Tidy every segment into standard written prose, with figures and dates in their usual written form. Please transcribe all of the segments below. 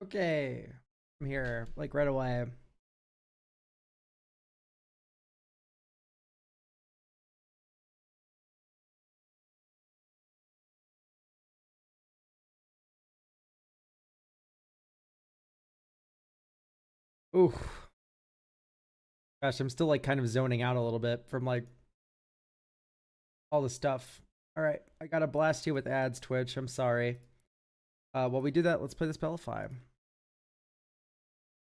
Okay, I'm here, like right away. Ooh, gosh, I'm still like kind of zoning out a little bit from like all the stuff. All right, I gotta blast you with ads, Twitch. I'm sorry. While we do that, let's play this Bellify.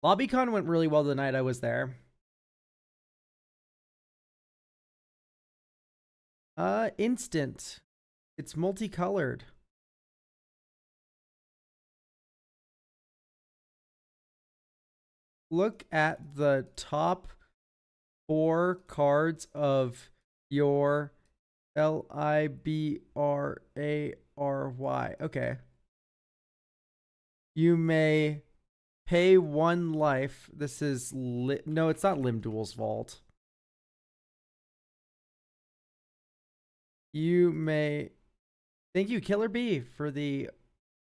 LobbyCon went really well the night I was there. Instant. It's multicolored. Look at the top 4 cards of your Library. Okay. You may pay 1 life. This is no, it's not Limduel's vault. You may thank you, Killer B, for the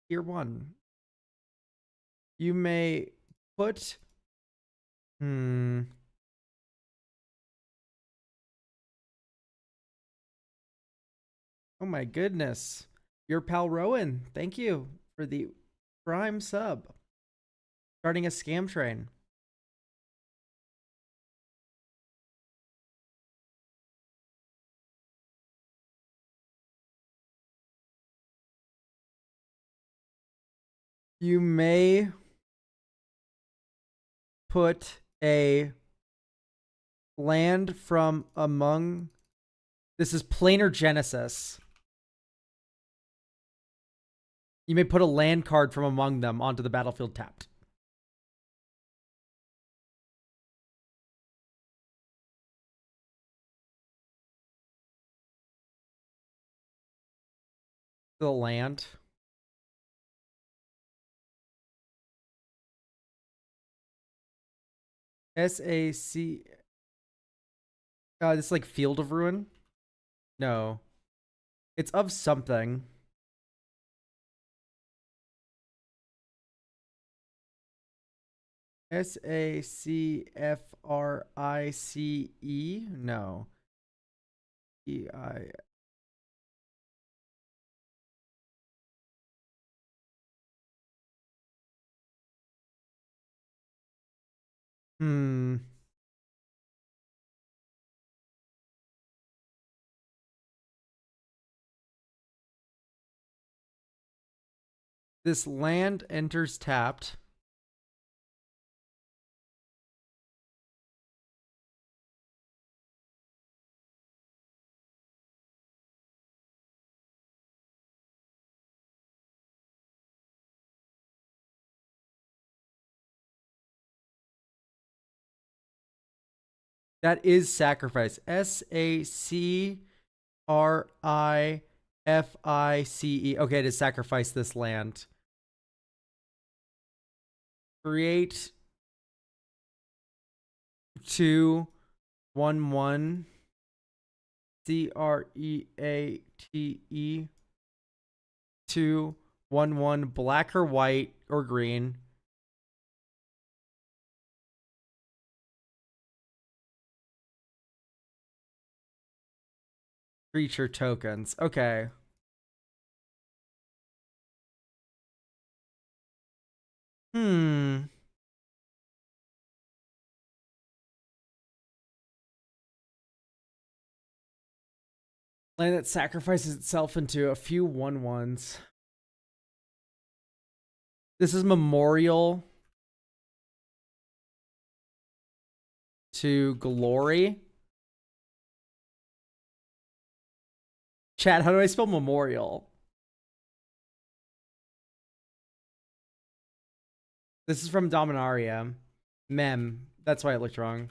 tier 1. You may put oh my goodness. Your pal Rowan, thank you for the prime sub. Starting a scam train. You may put a land from among. This is Planar Genesis. You may put a land card from among them onto the battlefield tapped. The land. SAC. This is like Field of Ruin? No. It's of something. SACFRICE? No. EI. This land enters tapped. That is sacrifice. SACRIFICE. Okay, to sacrifice this land. Create 2/1/1 CREATE 2/1/1 black or white or green. Creature tokens. Okay. Land that sacrifices itself into a few 1/1s. This is Memorial to Glory. Chat, how do I spell Memorial? This is from Dominaria. Mem. That's why it looked wrong.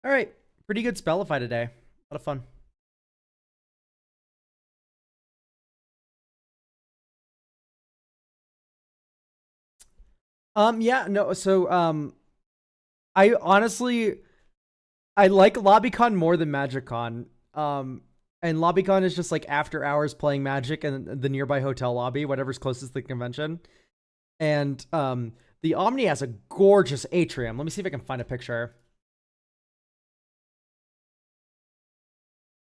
All right. Pretty good Spellify today. A lot of fun. Yeah, no, so I honestly I like LobbyCon more than MagicCon. And LobbyCon is just like after hours playing Magic in the nearby hotel lobby, whatever's closest to the convention. And the Omni has a gorgeous atrium. Let me see if I can find a picture.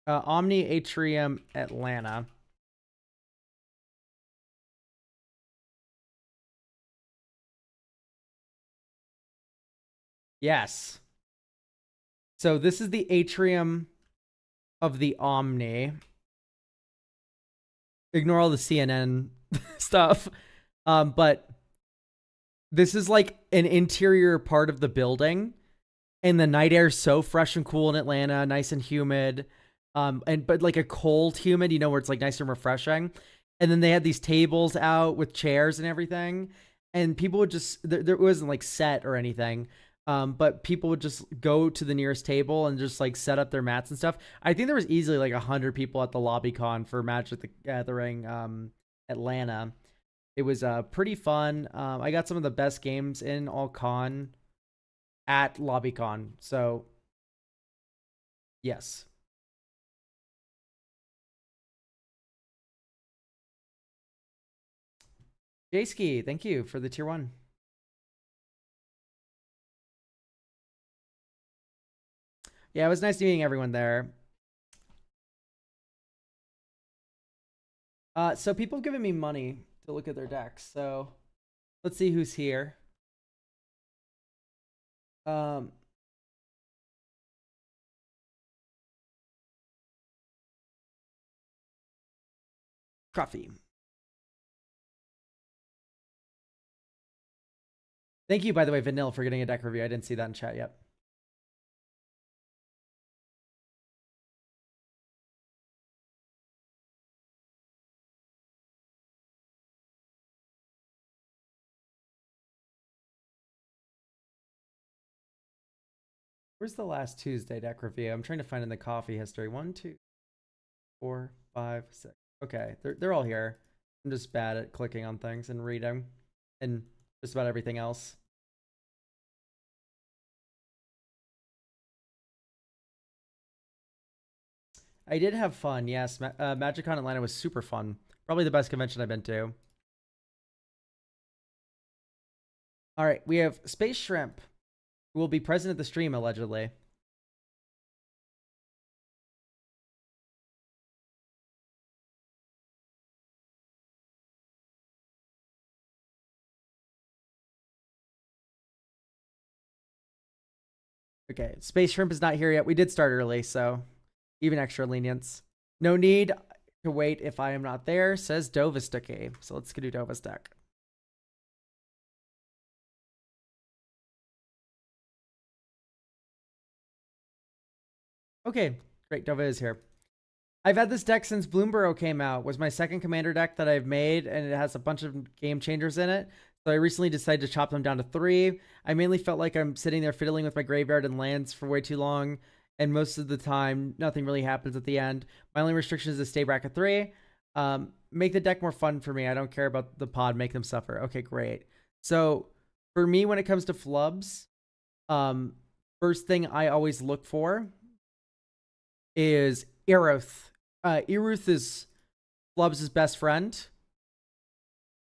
Omni Atrium Atlanta. Yes. So this is the atrium of the Omni. Ignore all the CNN stuff. But this is like an interior part of the building. And the night air is so fresh and cool in Atlanta, nice and humid. But like a cold humid, you know, where it's like nice and refreshing. And then they had these tables out with chairs and everything. And people would just, there wasn't like set or anything. But people would just go to the nearest table and just like set up their mats and stuff. I think there was easily like 100 people at the LobbyCon for Magic the Gathering Atlanta. It was pretty fun. I got some of the best games in all con at LobbyCon. So, yes. Jayski, thank you for the tier 1. Yeah, it was nice meeting everyone there. So people have given me money to look at their decks. So let's see who's here. Coffee. Thank you, by the way, Vanilla, for getting a deck review. I didn't see that in chat yet. Where's the last Tuesday deck review? I'm trying to find in the coffee history. 1, 2, 4, 5, 6. Okay, they're all here. I'm just bad at clicking on things and reading and just about everything else. I did have fun, yes. MagicCon Atlanta was super fun. Probably the best convention I've been to. All right, we have Space Shrimp, who will be present at the stream, allegedly. Okay, Space Shrimp is not here yet. We did start early, so even extra lenience. No need to wait if I am not there, says Dovistucky. So let's go do Dova's deck. Okay, great. Dova is here. I've had this deck since Bloomborough came out. It was my second commander deck that I've made, and it has a bunch of game changers in it. So I recently decided to chop them down to 3. I mainly felt like I'm sitting there fiddling with my graveyard and lands for way too long, and most of the time, nothing really happens at the end. My only restriction is to stay bracket 3. Make the deck more fun for me. I don't care about the pod. Make them suffer. Okay, great. So for me, when it comes to flubs, first thing I always look for is Eruth. Eruth is Flubs' best friend.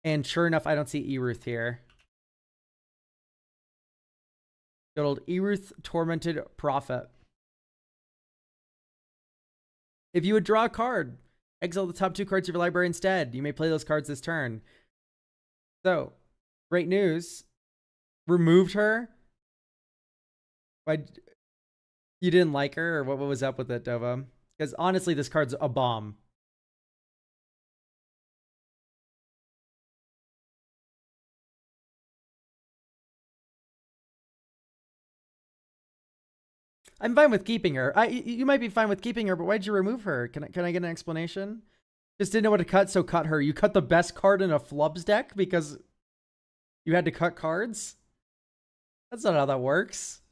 And sure enough, I don't see Eruth here. Good old Eruth Tormented Prophet. If you would draw a card, exile the top 2 cards of your library instead. You may play those cards this turn. So, great news. Removed her. Why? You didn't like her, or what was up with it, Dova? Because honestly, this card's a bomb. I'm fine with keeping her. You might be fine with keeping her, but why'd you remove her? Can I get an explanation? Just didn't know what to cut, so cut her. You cut the best card in a Flubs deck because you had to cut cards? That's not how that works.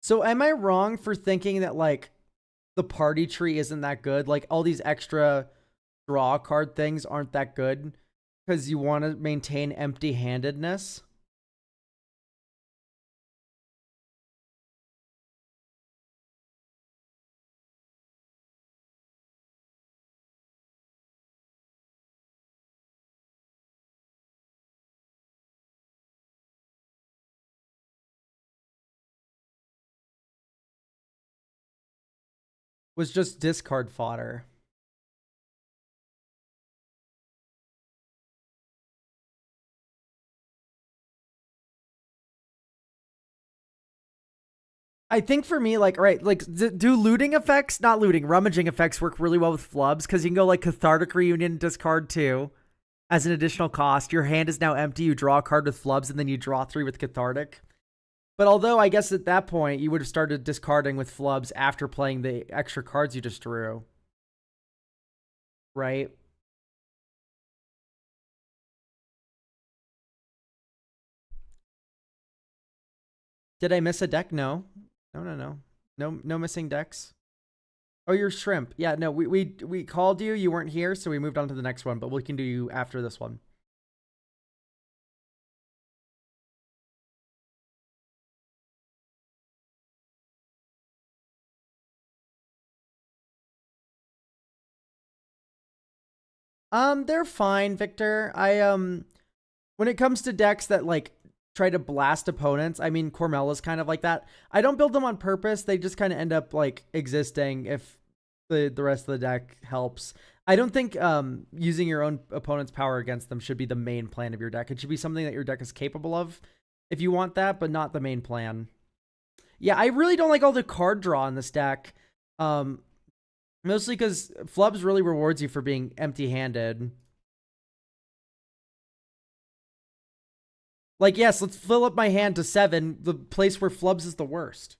So am I wrong for thinking that, like, the party tree isn't that good? Like, all these extra draw card things aren't that good because you want to maintain empty-handedness? was just discard fodder. I think for me, like, right, like, do looting effects, not looting, rummaging effects work really well with flubs because you can go like cathartic reunion, discard 2 as an additional cost. Your hand is now empty. You draw a card with flubs and then you draw 3 with cathartic. But although I guess at that point you would have started discarding with flubs after playing the extra cards you just drew. Right? Did I miss a deck? No. No. No missing decks. Oh, you're shrimp. Yeah, no, we called you. You weren't here, so we moved on to the next one, but we can do you after this one. They're fine, Victor. When it comes to decks that like try to blast opponents, I mean, Cormella's kind of like that. I don't build them on purpose. They just kind of end up like existing if the rest of the deck helps. I don't think using your own opponent's power against them should be the main plan of your deck. It should be something that your deck is capable of if you want that, but not the main plan. Yeah, I really don't like all the card draw in this deck. Mostly because Flubs really rewards you for being empty-handed. Like, yes, let's fill up my hand to 7, the place where Flubs is the worst.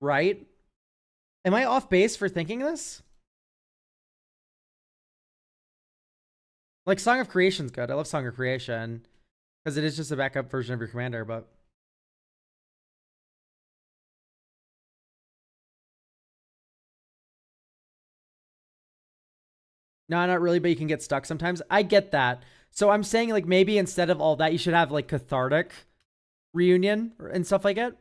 Right? Am I off base for thinking this? Like, Song of Creation's good. I love Song of Creation. Because it is just a backup version of your commander, but... No, not really, but you can get stuck sometimes. I get that. So I'm saying, like, maybe instead of all that, you should have, like, cathartic reunion and stuff like it.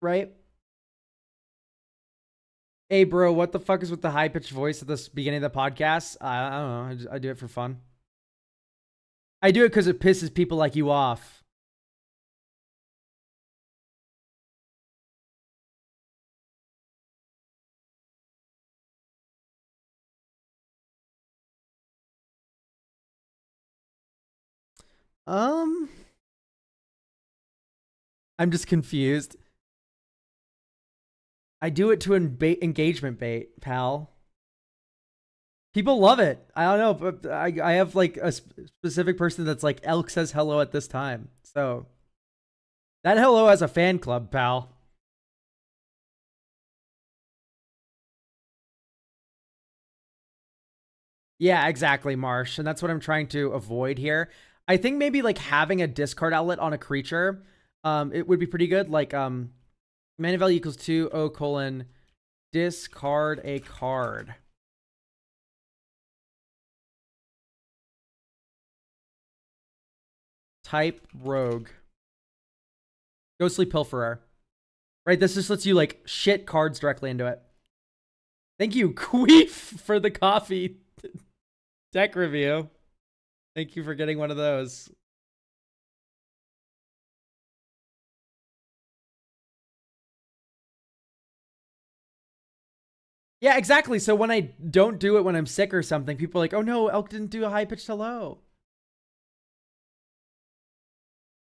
Right? Hey, bro, what the fuck is with the high-pitched voice at the beginning of the podcast? I don't know. I do it for fun. I do it because it pisses people like you off. Um, I'm just confused. I do it to engagement bait, pal. People love it. I don't know, but I have like a specific person that's like, Elk says hello at this time. So that hello has a fan club, pal. Yeah, exactly, Marsh. And that's what I'm trying to avoid here. I think maybe like having a discard outlet on a creature, it would be pretty good. Like, mana value equals 2, O colon, discard a card. Type rogue. Ghostly Pilferer. Right, this just lets you like shit cards directly into it. Thank you, Queef, for the coffee deck review. Thank you for getting one of those. Yeah, exactly. So when I don't do it when I'm sick or something, people are like, oh no, Elk didn't do a high pitched hello.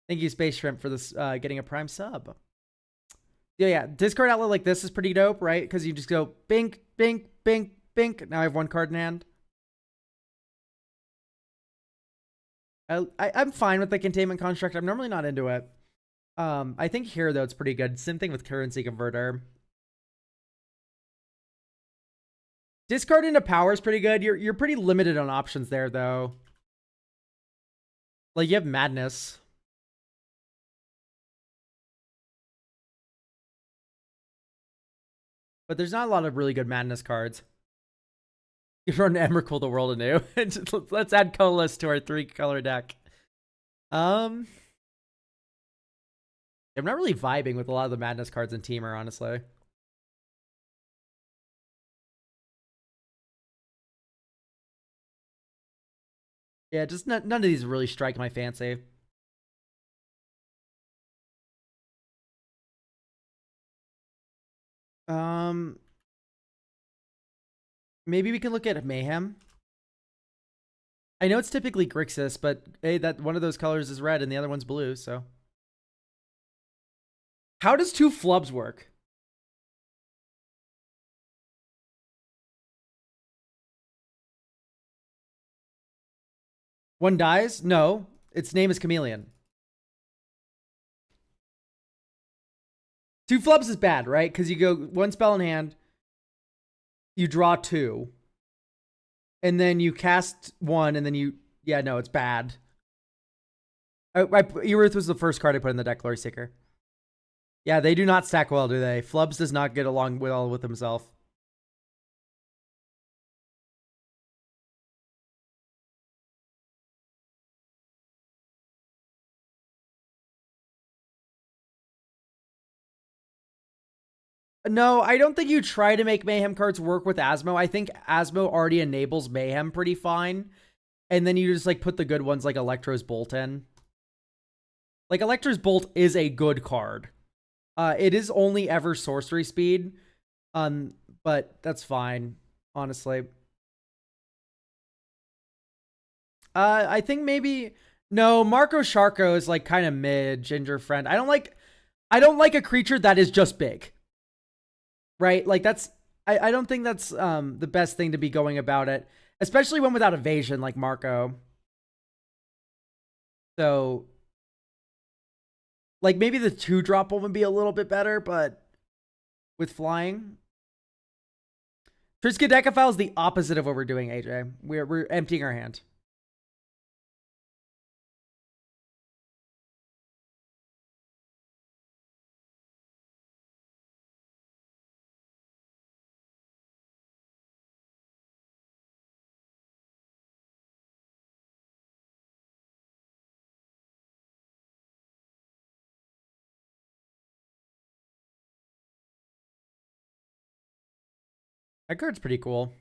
Thank you, Space Shrimp, for this getting a prime sub. Yeah, discard outlet like this is pretty dope, right? Because you just go bink, bink, bink, bink. Now I have one card in hand. I'm fine with the containment construct. I'm normally not into it. I think here though it's pretty good. Same thing with currency converter. Discard into power is pretty good. You're pretty limited on options there though. Like you have madness. But there's not a lot of really good madness cards. You run Emrakul the world anew. Let's add colorless to our 3-color deck. I'm not really vibing with a lot of the madness cards in Teamer, honestly. Yeah, just none of these really strike my fancy. Um, maybe we can look at Mayhem. I know it's typically Grixis, but hey, that one of those colors is red and the other one's blue, so. How does 2 Flubs work? One dies? No. Its name is Chameleon. 2 Flubs is bad, right? Because you go 1 spell in hand, you draw 2, and then you cast 1, and then you. Yeah, no, it's bad. Eruth was the first card I put in the deck, Glory Seeker. Yeah, they do not stack well, do they? Flubs does not get along well with himself. No, I don't think you try to make Mayhem cards work with Asmo. I think Asmo already enables Mayhem pretty fine. And then you just like put the good ones like Electro's Bolt in. Like Electro's Bolt is a good card. It is only ever sorcery speed. But that's fine, honestly. I think maybe no, Marco Sharko is like kind of mid, Ginger Friend. I don't like a creature that is just big. Right? Like that's I don't think that's the best thing to be going about it, especially when without evasion like Marco. So like maybe the 2-drop one would be a little bit better, but with flying. Triskaidekaphile is the opposite of what we're doing, AJ. We're emptying our hand. That card's pretty cool.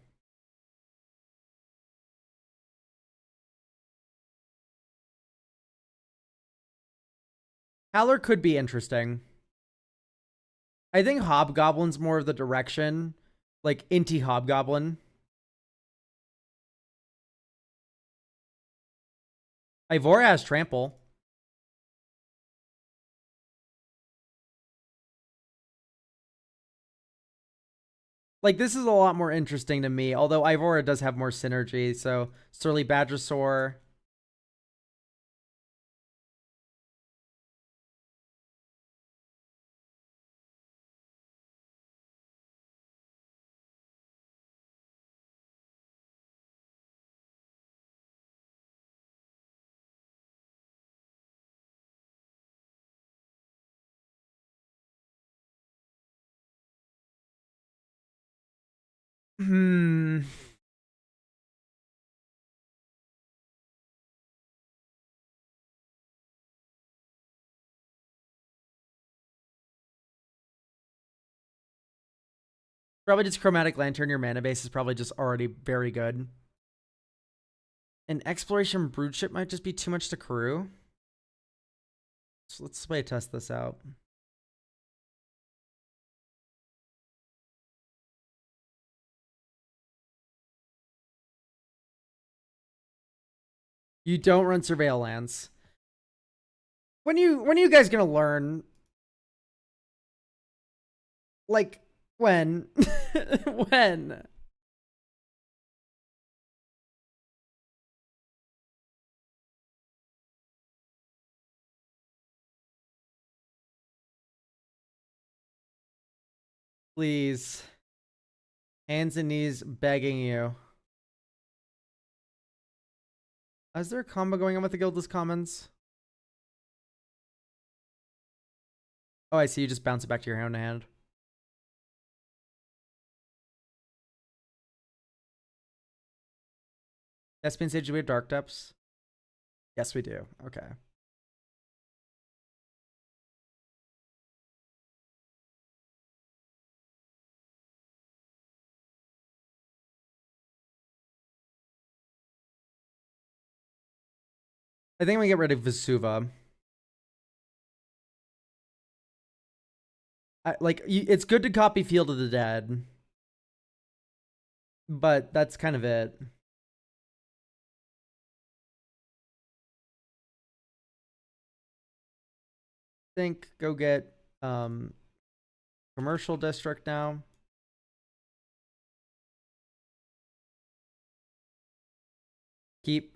Howler could be interesting. I think Hobgoblin's more of the direction. Like Inti Hobgoblin. Ivora has trample. Like this is a lot more interesting to me, although Ivora does have more synergy. So Surly Badgersaur. Hmm. Probably just Chromatic Lantern. Your mana base is probably just already very good. An Exploration Broodship might just be too much to crew. So let's play test this out. You don't run Surveillance. When are you guys gonna learn? Like when? When? Please. Hands and knees begging you. Is there a combo going on with the Guildless Commons? Oh, I see. You just bounce it back to your own hand. Thespian Sage, do we have Dark Depths? Yes, we do. Okay. I think we get rid of Vesuva. It's good to copy Field of the Dead, but that's kind of it. Think go get commercial district now. Keep.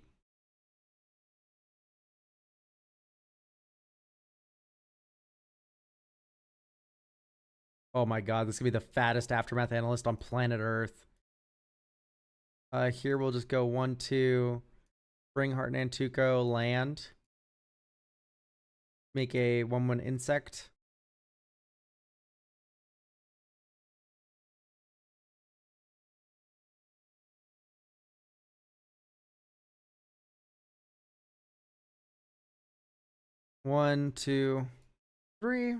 Oh my god, this is gonna be the fattest aftermath analyst on planet Earth. Here we'll just go 1, 2, bring Heart Nantuko, land. Make a 1/1 insect. One, two, three.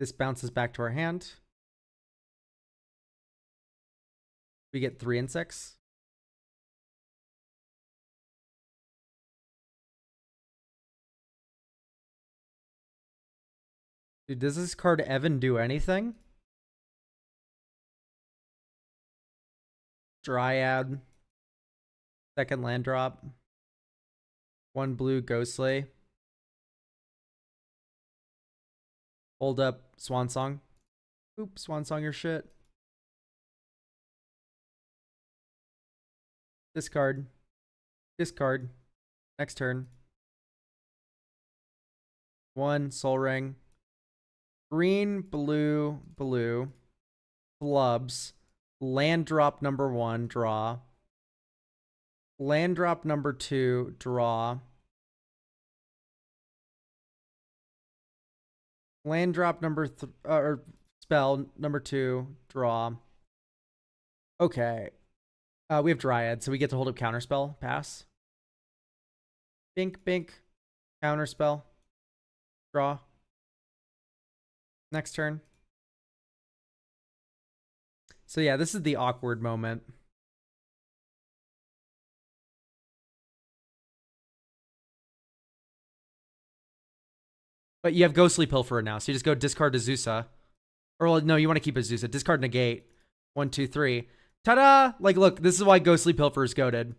This bounces back to our hand. We get 3 insects. Dude, does this card Evan do anything? Dryad. Second land drop. 1 blue Ghostly. Hold up Swan Song. Oops, Swan Song your shit. Discard. Discard. Next turn. 1 Soul Ring. Green, blue, blue. Flubs. Land drop number 1, draw. Land drop number 2, draw. Land drop number or spell number 2, draw. Okay. We have Dryad, so we get to hold up Counterspell. Pass. Bink, bink. Counterspell. Draw. Next turn. So yeah, this is the awkward moment. But you have Ghostly Pilferer now, so you just go discard Azusa. Or, well, no, you want to keep Azusa. Discard Negate. 1, 2, 3. Ta-da! Like, look, this is why Ghostly Pilferer is goated.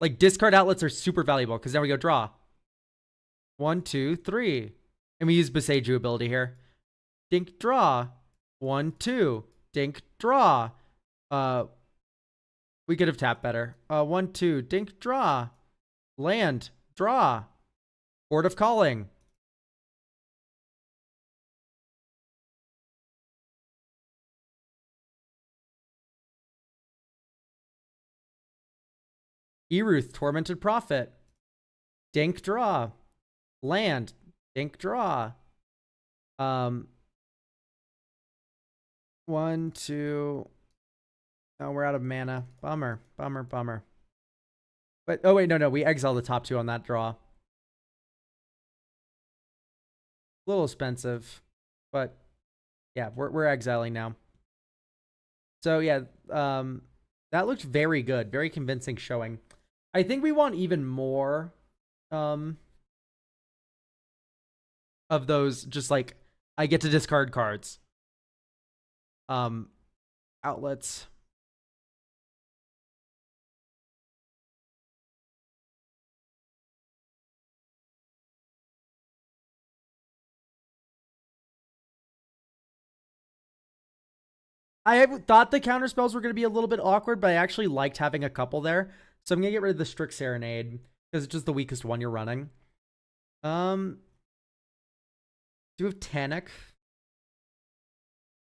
Like, discard outlets are super valuable, because now we go draw. 1, 2, 3. And we use Beseiju ability here. Dink, draw. 1, 2. Dink, draw. We could have tapped better. 1, 2. Dink, draw. Land, draw. Board of Calling. Eruth, Tormented Prophet. Dink, draw. Land, dink, draw. 1, 2. Oh, we're out of mana. Bummer, bummer, bummer. But, oh wait, no, we exile the top 2 on that draw. A little expensive, but yeah, we're exiling now. So yeah, that looked very good, very convincing showing. I think we want even more of those, just like I get to discard cards. Outlets. I thought the counter spells were going to be a little bit awkward, but I actually liked having a couple there. So I'm going to get rid of the Strict Serenade because it's just the weakest one you're running. Do we have Tanic?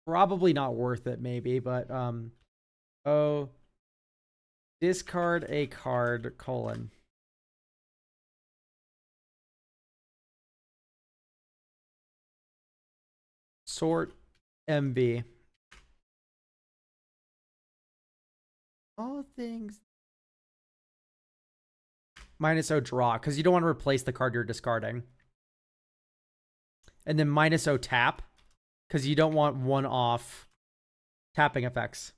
Probably not worth it, maybe, but oh, discard a card, colon. Sort MV. All things. -0 draw, because you don't want to replace the card you're discarding. And then -0 tap, because you don't want 1-off tapping effects.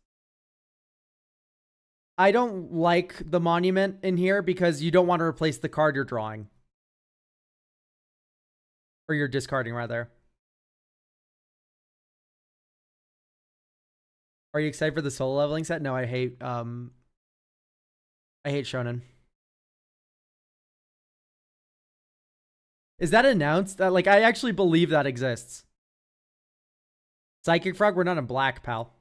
I don't like the monument in here because you don't want to replace the card you're drawing. Or you're discarding, rather. Are you excited for the solo leveling set? No, I hate shonen. Is that announced? Like, I actually believe that exists. Psychic Frog, we're not in black, pal.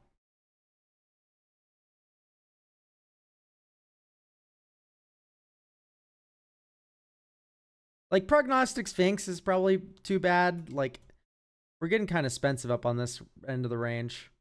Like, Prognostic Sphinx is probably too bad. Like, we're getting kind of expensive up on this end of the range.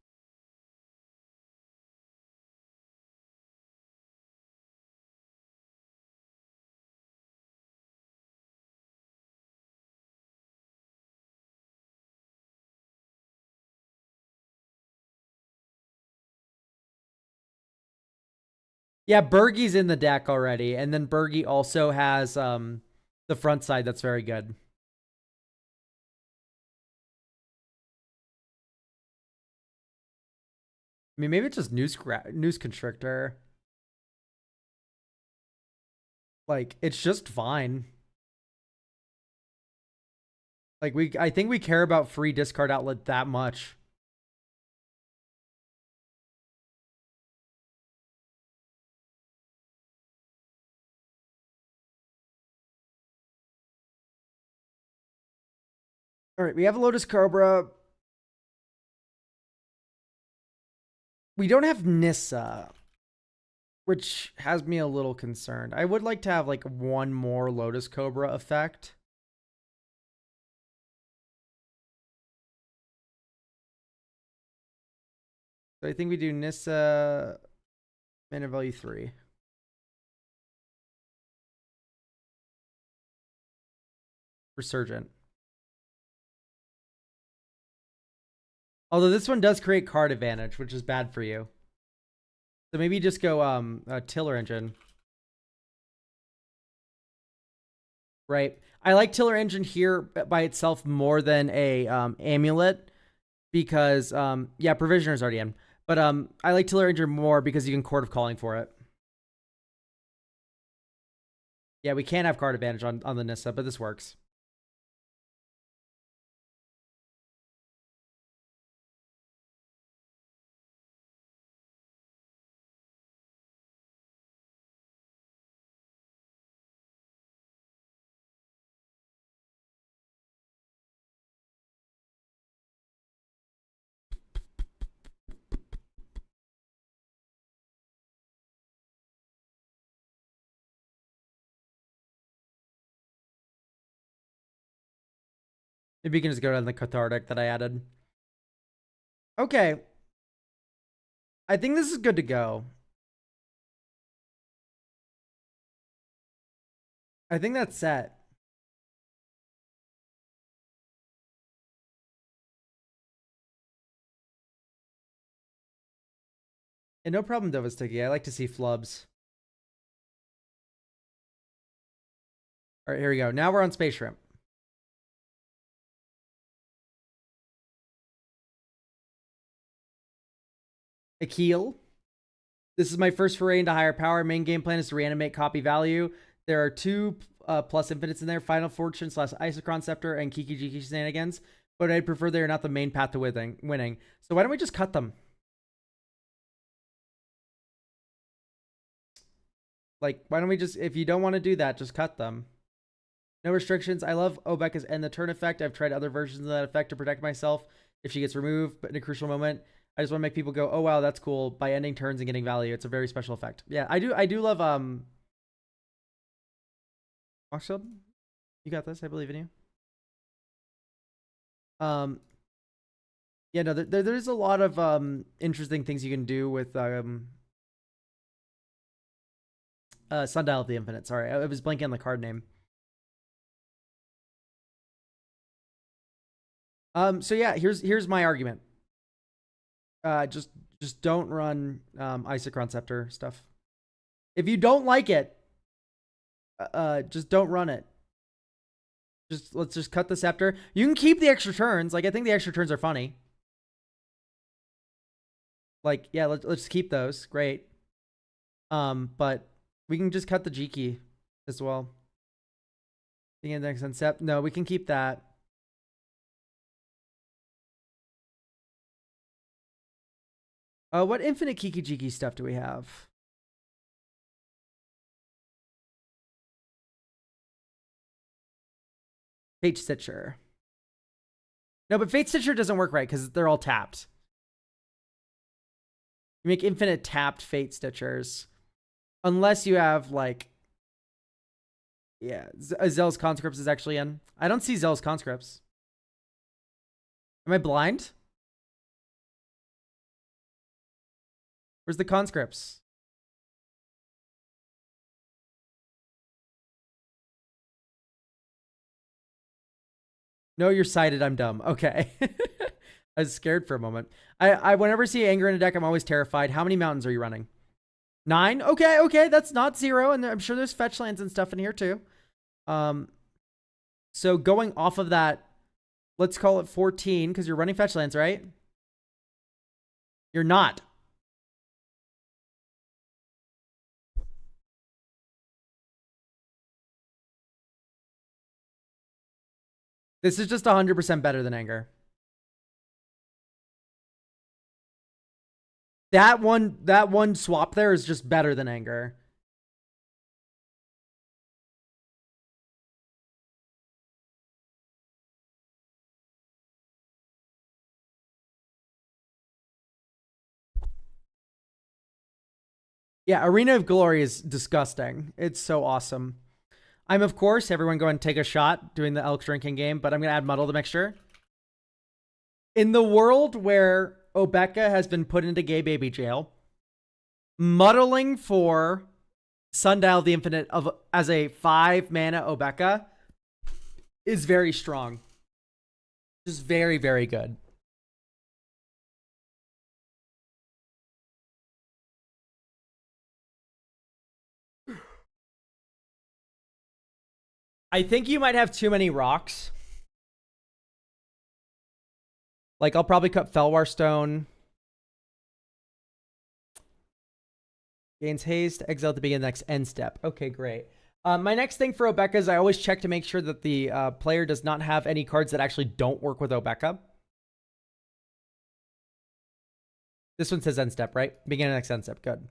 Yeah, Bergie's in the deck already, and then Bergie also has the front side that's very good. I mean, maybe it's just Noose Constrictor. Like, it's just fine. Like, I think we care about free discard outlet that much. All right, we have Lotus Cobra. We don't have Nissa, which has me a little concerned. I would like to have like one more Lotus Cobra effect. So I think we do Nissa, mana value 3. Resurgent. Although this one does create card advantage, which is bad for you. So maybe just go Tiller Engine. Right. I like Tiller Engine here by itself more than a Amulet because yeah, Provisioner's already in. But I like Tiller Engine more because you can Court of Calling for it. Yeah, we can't have card advantage on the Nissa, but this works. Maybe you can just go down the Cathartic that I added. Okay. I think this is good to go. I think that's set. And no problem, Dova Sticky. I like to see flubs. All right, here we go. Now we're on Space Shrimp. Akil. This is my first foray into higher power. Main game plan is to reanimate copy value. There are 2 plus infinites in there. Final Fortune / Isochron Scepter and Kiki Jiki Shenanigans. But I'd prefer they are not the main path to winning. So why don't we just cut them? Like, why don't we just, if you don't want to do that, just cut them. No restrictions. I love Obeka's end the turn effect. I've tried other versions of that effect to protect myself if she gets removed, but in a crucial moment, I just want to make people go, oh wow, that's cool, by ending turns and getting value. It's a very special effect. Yeah, I do love Oxfield, you got this. I believe in you. Yeah, no, there's a lot of interesting things you can do with Sundial of the Infinite. Sorry, I was blanking on the card name. So yeah, here's my argument. Just don't run Isochron Scepter stuff. If you don't like it, just don't run it. Let's just cut the Scepter. You can keep the extra turns. Like, I think the extra turns are funny. Like, yeah, let's keep those. Great. But we can just cut the G key as well. The index and Sep. No, we can keep that. What infinite Kiki Jiki stuff do we have? Fate Stitcher. No, but Fate Stitcher doesn't work right because they're all tapped. You make infinite tapped Fate Stitchers. Unless you have, like... Yeah, Zell's Conscripts is actually in. I don't see Zell's Conscripts. Am I blind? Where's the Conscripts? No, you're sighted. I'm dumb. Okay. I was scared for a moment. I whenever see anger in a deck, I'm always terrified. How many mountains are you running? 9? Okay. That's not 0. And I'm sure there's fetch lands and stuff in here too. So going off of that, let's call it 14 because you're running fetch lands, right? You're not. This is just 100% better than anger. That one swap there is just better than anger. Yeah, Arena of Glory is disgusting. It's so awesome. I'm, of course, everyone go and take a shot doing the elk drinking game, but I'm going to add Muddle the Mixture. In the world where Obeka has been put into gay baby jail, muddling for Sundial the Infinite as a 5-mana Obeka is very strong. Just very, very good. I think you might have too many rocks. Like, I'll probably cut Felwar Stone. Gains haste. Exile at the beginning of the next end step. Okay, great. My next thing for Obeka is I always check to make sure that the player does not have any cards that actually don't work with Obeka. This one says end step, right? Beginning of the next end step. Good.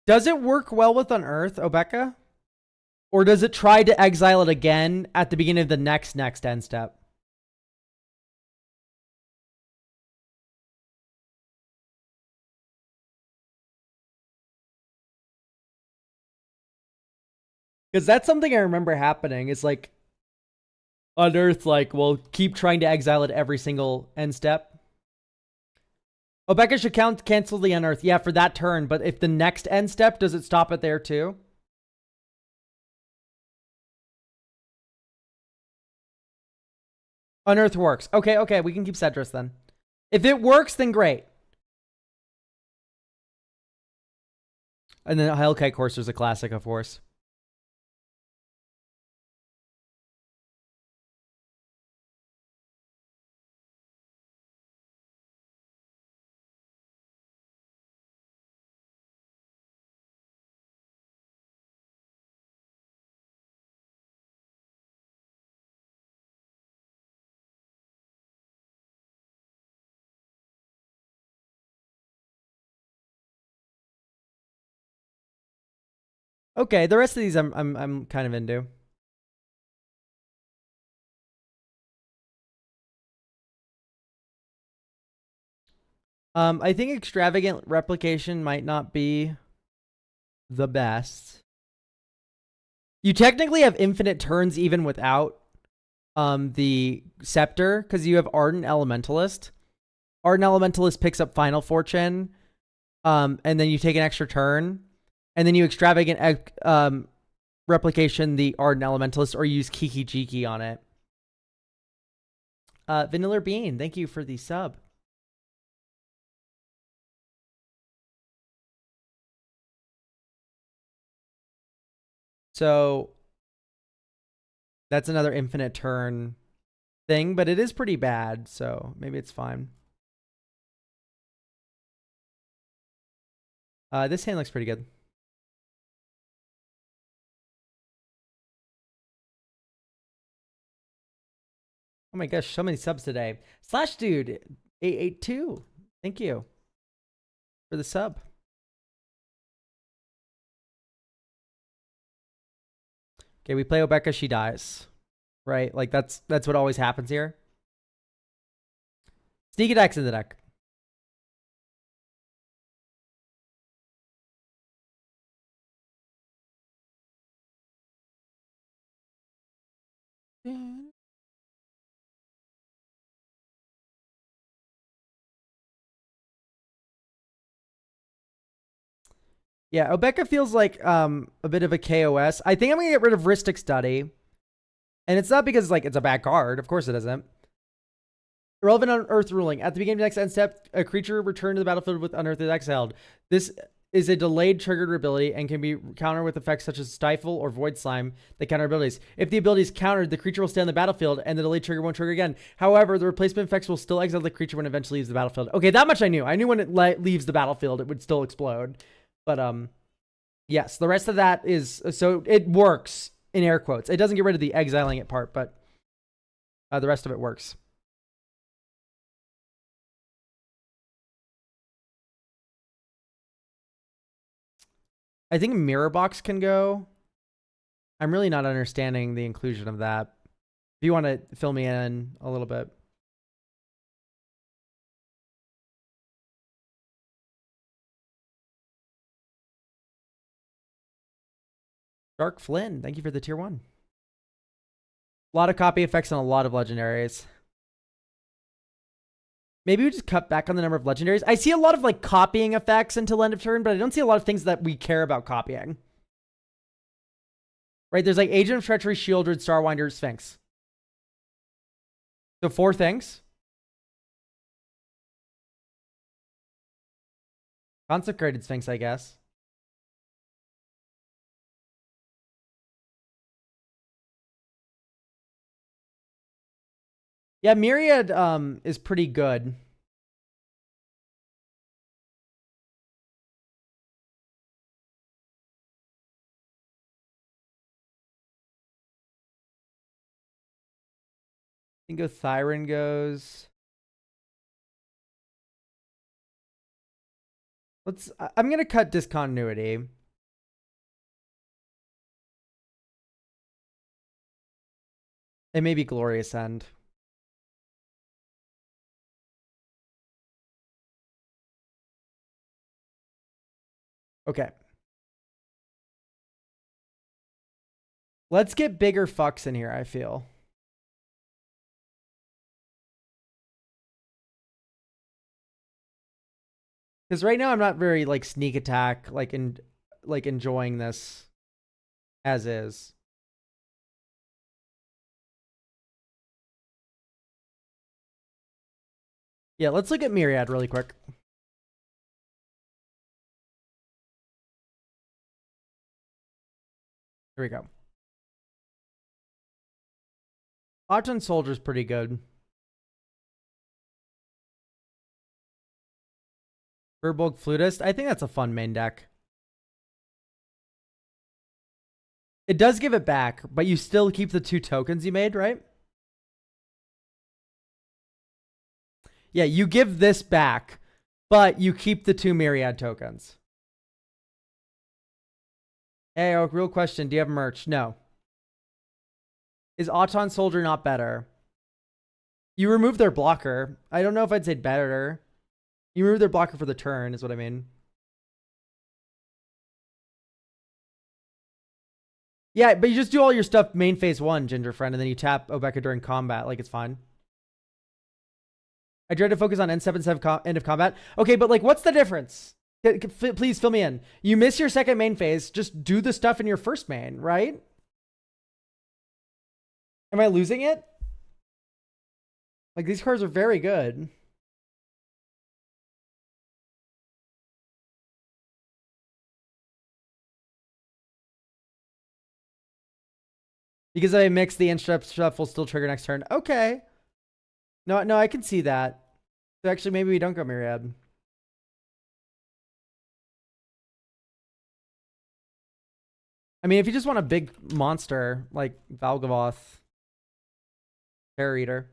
Does it work well with Unearth, Obeka? Or does it try to exile it again at the beginning of the next end step? Because that's something I remember happening. It's like, Unearth, like, will keep trying to exile it every single end step. Obeka should cancel the Unearth. Yeah, for that turn. But if the next end step, does it stop it there too? Unearth works. Okay. We can keep Cedrus then. If it works, then great. And then Hellkite Courser's a classic, of course. Okay, the rest of these I'm kind of into. I think extravagant replication might not be the best. You technically have infinite turns even without the scepter because you have Ardent Elementalist. Ardent Elementalist picks up Final Fortune, and then you take an extra turn, and then you extravagant replication the Ardent Elementalist or use Kiki Jiki on it. Vanilla Bean, thank you for the sub. So that's another infinite turn thing, but it is pretty bad, so maybe it's fine. This hand looks pretty good. Oh my gosh, so many subs today. Slash dude 882. Thank you for the sub. Okay, we play Obeka, she dies. Right? Like that's what always happens here. Sneak attacks in the deck. Yeah, Obeka feels like a bit of a KOS. I think I'm gonna get rid of Rhystic Study. And it's not because like it's a bad card. Of course it isn't. Irrelevant Unearth Ruling. At the beginning of the next end step, a creature returned to the battlefield with Unearthed is exiled. This is a delayed triggered ability and can be countered with effects such as Stifle or Void Slime that counter abilities. If the ability is countered, the creature will stay on the battlefield and the delayed trigger won't trigger again. However, the replacement effects will still exile the creature when it eventually leaves the battlefield. Okay, that much I knew. I knew when it leaves the battlefield, it would still explode. But yes, the rest of that is, so it works in air quotes. It doesn't get rid of the exiling it part, but the rest of it works. I think Mirror Box can go. I'm really not understanding the inclusion of that. If you want to fill me in a little bit. Dark Flynn, thank you for the tier 1. A lot of copy effects on a lot of legendaries. Maybe we just cut back on the number of legendaries. I see a lot of like copying effects until end of turn, but I don't see a lot of things that we care about copying. Right? There's like Agent of Treachery, Shieldred, Starwinder, Sphinx. So 4 things. Consecrated Sphinx, I guess. Yeah, Myriad is pretty good. I think Thyron goes. I'm gonna cut Discontinuity. And maybe Glorious End. Okay. Let's get bigger fucks in here, I feel. Because right now I'm not very like sneak attack, like enjoying this as is. Yeah, let's look at Myriad really quick. Here we go. Autumn Soldier's pretty good. Verbolg Flutist, I think that's a fun main deck. It does give it back, but you still keep the 2 tokens you made, right? Yeah, you give this back, but you keep the 2 Myriad tokens. Hey, oh, real question. Do you have merch? No. Is Auton Soldier not better? You remove their blocker. I don't know if I'd say better. You remove their blocker for the turn, is what I mean. Yeah, but you just do all your stuff main phase 1, Ginger Friend, and then you tap Obeka during combat. Like, it's fine. I try to focus on end step instead of end of combat. Okay, but like, what's the difference? Please fill me in. You miss your second main phase. Just do the stuff in your first main, right? Am I losing it? Like, these cards are very good. Because if I mix, the instep stuff will still trigger next turn. Okay. No, I can see that. So actually, maybe we don't go Myriad. I mean, if you just want a big monster, like Valgavoth, Terror Eater.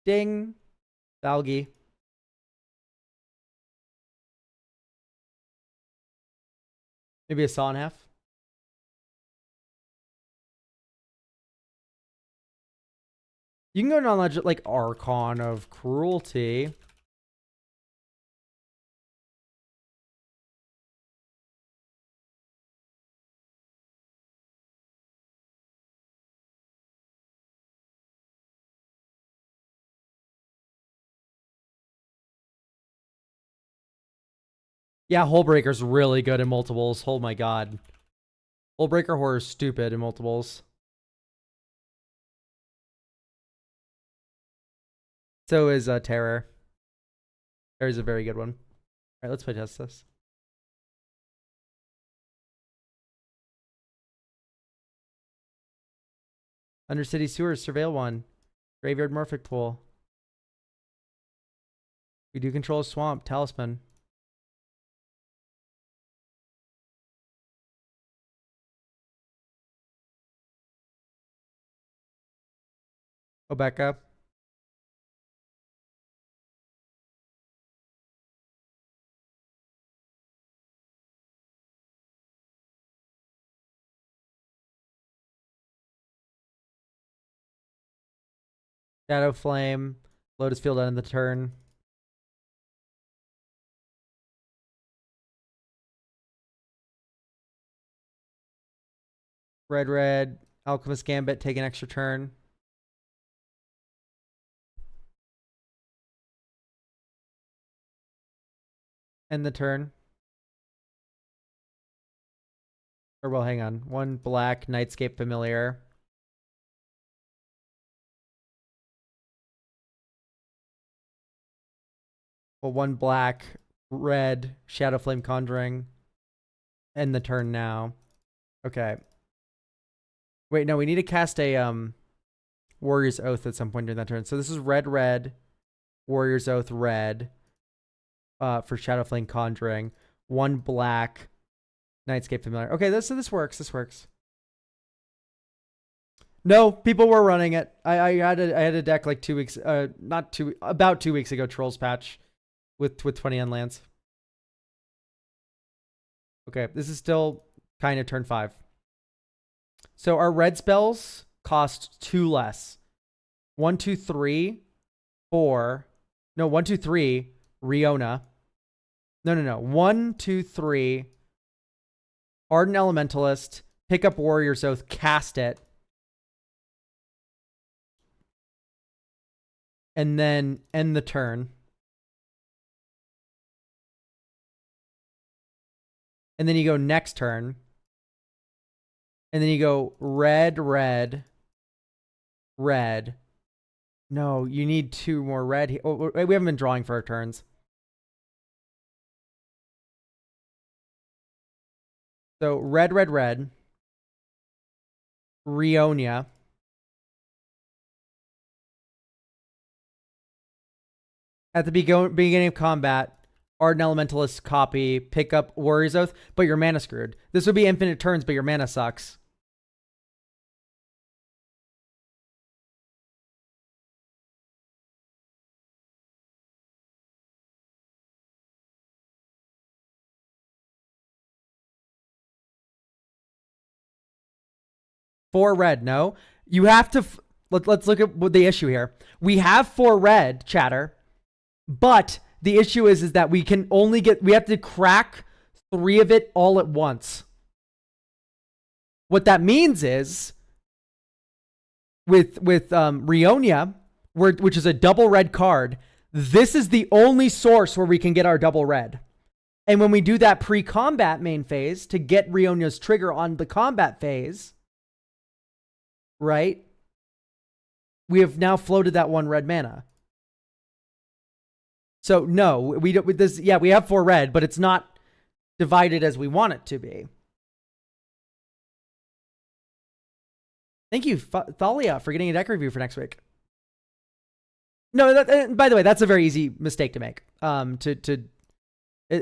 Ding. Valgi. Maybe a Saw and Half. You can go non-legend, like Archon of Cruelty. Yeah, Hullbreaker's really good in multiples. Oh my god. Hullbreaker Horror is stupid in multiples. So is Terror. Terror's a very good one. Alright, let's play test this. Undercity Sewers, Surveil 1. Graveyard Morphic Pool. We do control a swamp. Talisman. Obeka. Shadow Flame. Lotus Field end of the turn. Red. Alchemist Gambit. Take an extra turn. End the turn. Or well, hang on. 1 black Nightscape Familiar. Well, 1 black, red, Shadow Flame Conjuring. End the turn now. Okay. Wait, no, we need to cast a Warrior's Oath at some point during that turn. So this is red, Warrior's Oath, red. For Shadow Flame Conjuring. 1 black, Nightscape Familiar. Okay, this works. This works. No, people were running it. I had a deck like 2 weeks, about 2 weeks ago. Trolls patch with 20 unlands. Okay, this is still kind of turn 5. So our red spells cost 2 less. 1, 2, 3, 4. No, 1, 2, 3. Riona. No. 1, 2, 3. Ardent Elementalist. Pick up Warrior's Oath. Cast it. And then end the turn. And then you go next turn. And then you go red. No, you need 2 more red. Oh, we haven't been drawing for our turns. So red. Rionia. At the beginning of combat, Ardent Elementalist copy, pick up Warrior's Oath, but your mana screwed. This would be infinite turns, but your mana sucks. Four red, no. You have to... Let's look at what the issue here. We have 4 red, chatter, but the issue is that we can only get... We have to crack 3 of it all at once. What that means is, with Rionia, which is a double red card, this is the only source where we can get our double red. And when we do that pre-combat main phase to get Rionia's trigger on the combat phase, right? We have now floated that 1 red mana. So no, we don't. With this, yeah, we have 4 red, but it's not divided as we want it to be. Thank you, Thalia, for getting a deck review for next week. No, by the way, that's a very easy mistake to make.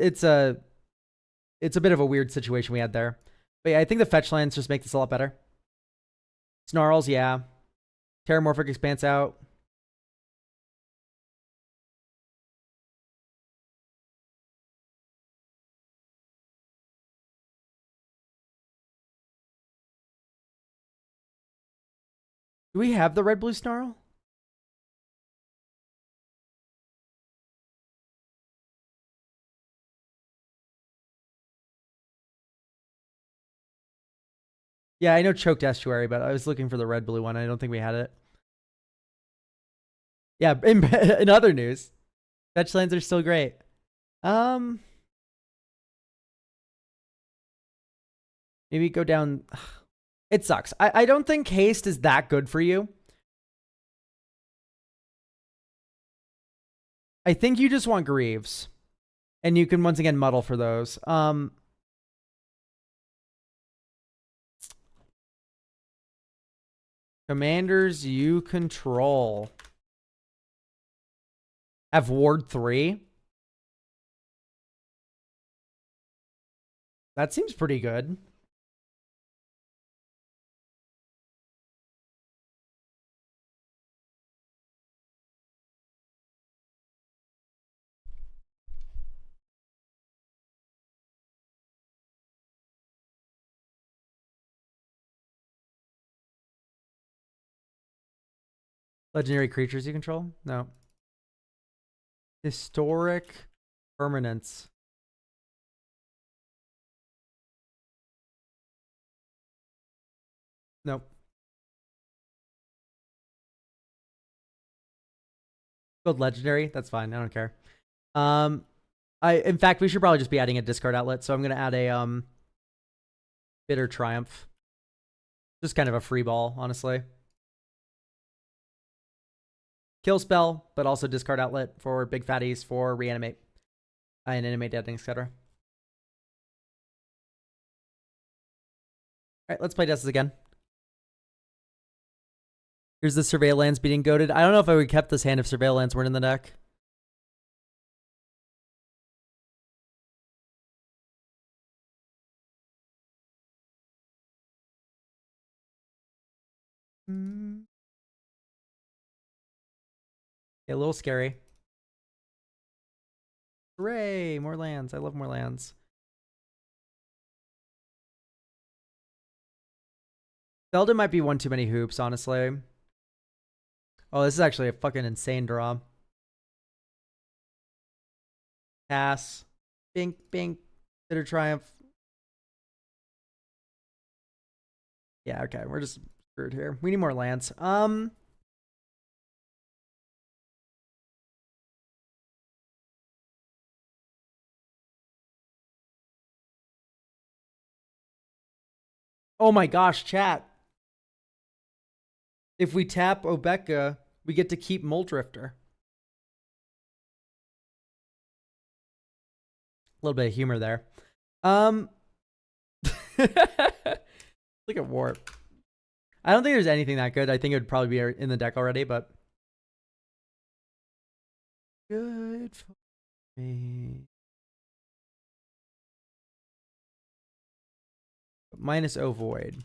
It's a bit of a weird situation we had there. But yeah, I think the fetch lands just make this a lot better. Snarls, yeah. Terramorphic Expanse out. Do we have the red-blue Snarl? Yeah, I know Choked Estuary, but I was looking for the red-blue one. I don't think we had it. Yeah, in other news, fetch lands are still great. Maybe go down. It sucks. I don't think haste is that good for you. I think you just want Greaves. And you can once again muddle for those. Commanders you control have Ward 3. That seems pretty good. Legendary creatures you control? No. Historic permanence. Nope. Build legendary. That's fine. I don't care. In fact, we should probably just be adding a discard outlet. So I'm gonna add a Bitter Triumph. Just kind of a free ball, honestly. Kill spell, but also discard outlet for big fatties for reanimate and animate dead, etc. All right, let's play Desses again. Here's the Surveillance beating goated. I don't know if I would have kept this hand if Surveillance weren't in the deck. Yeah, a little scary. Hooray, more lands. I love more lands. Zelda might be one too many hoops, honestly. Oh, this is actually a fucking insane draw. Pass. Bink, bink. Bitter Triumph. Yeah, okay. We're just screwed here. We need more lands. Oh my gosh, chat. If we tap Obeka, we get to keep Moldrifter. A little bit of humor there. Look at Warp. I don't think there's anything that good. I think it would probably be in the deck already, but good for me. Minus O Void.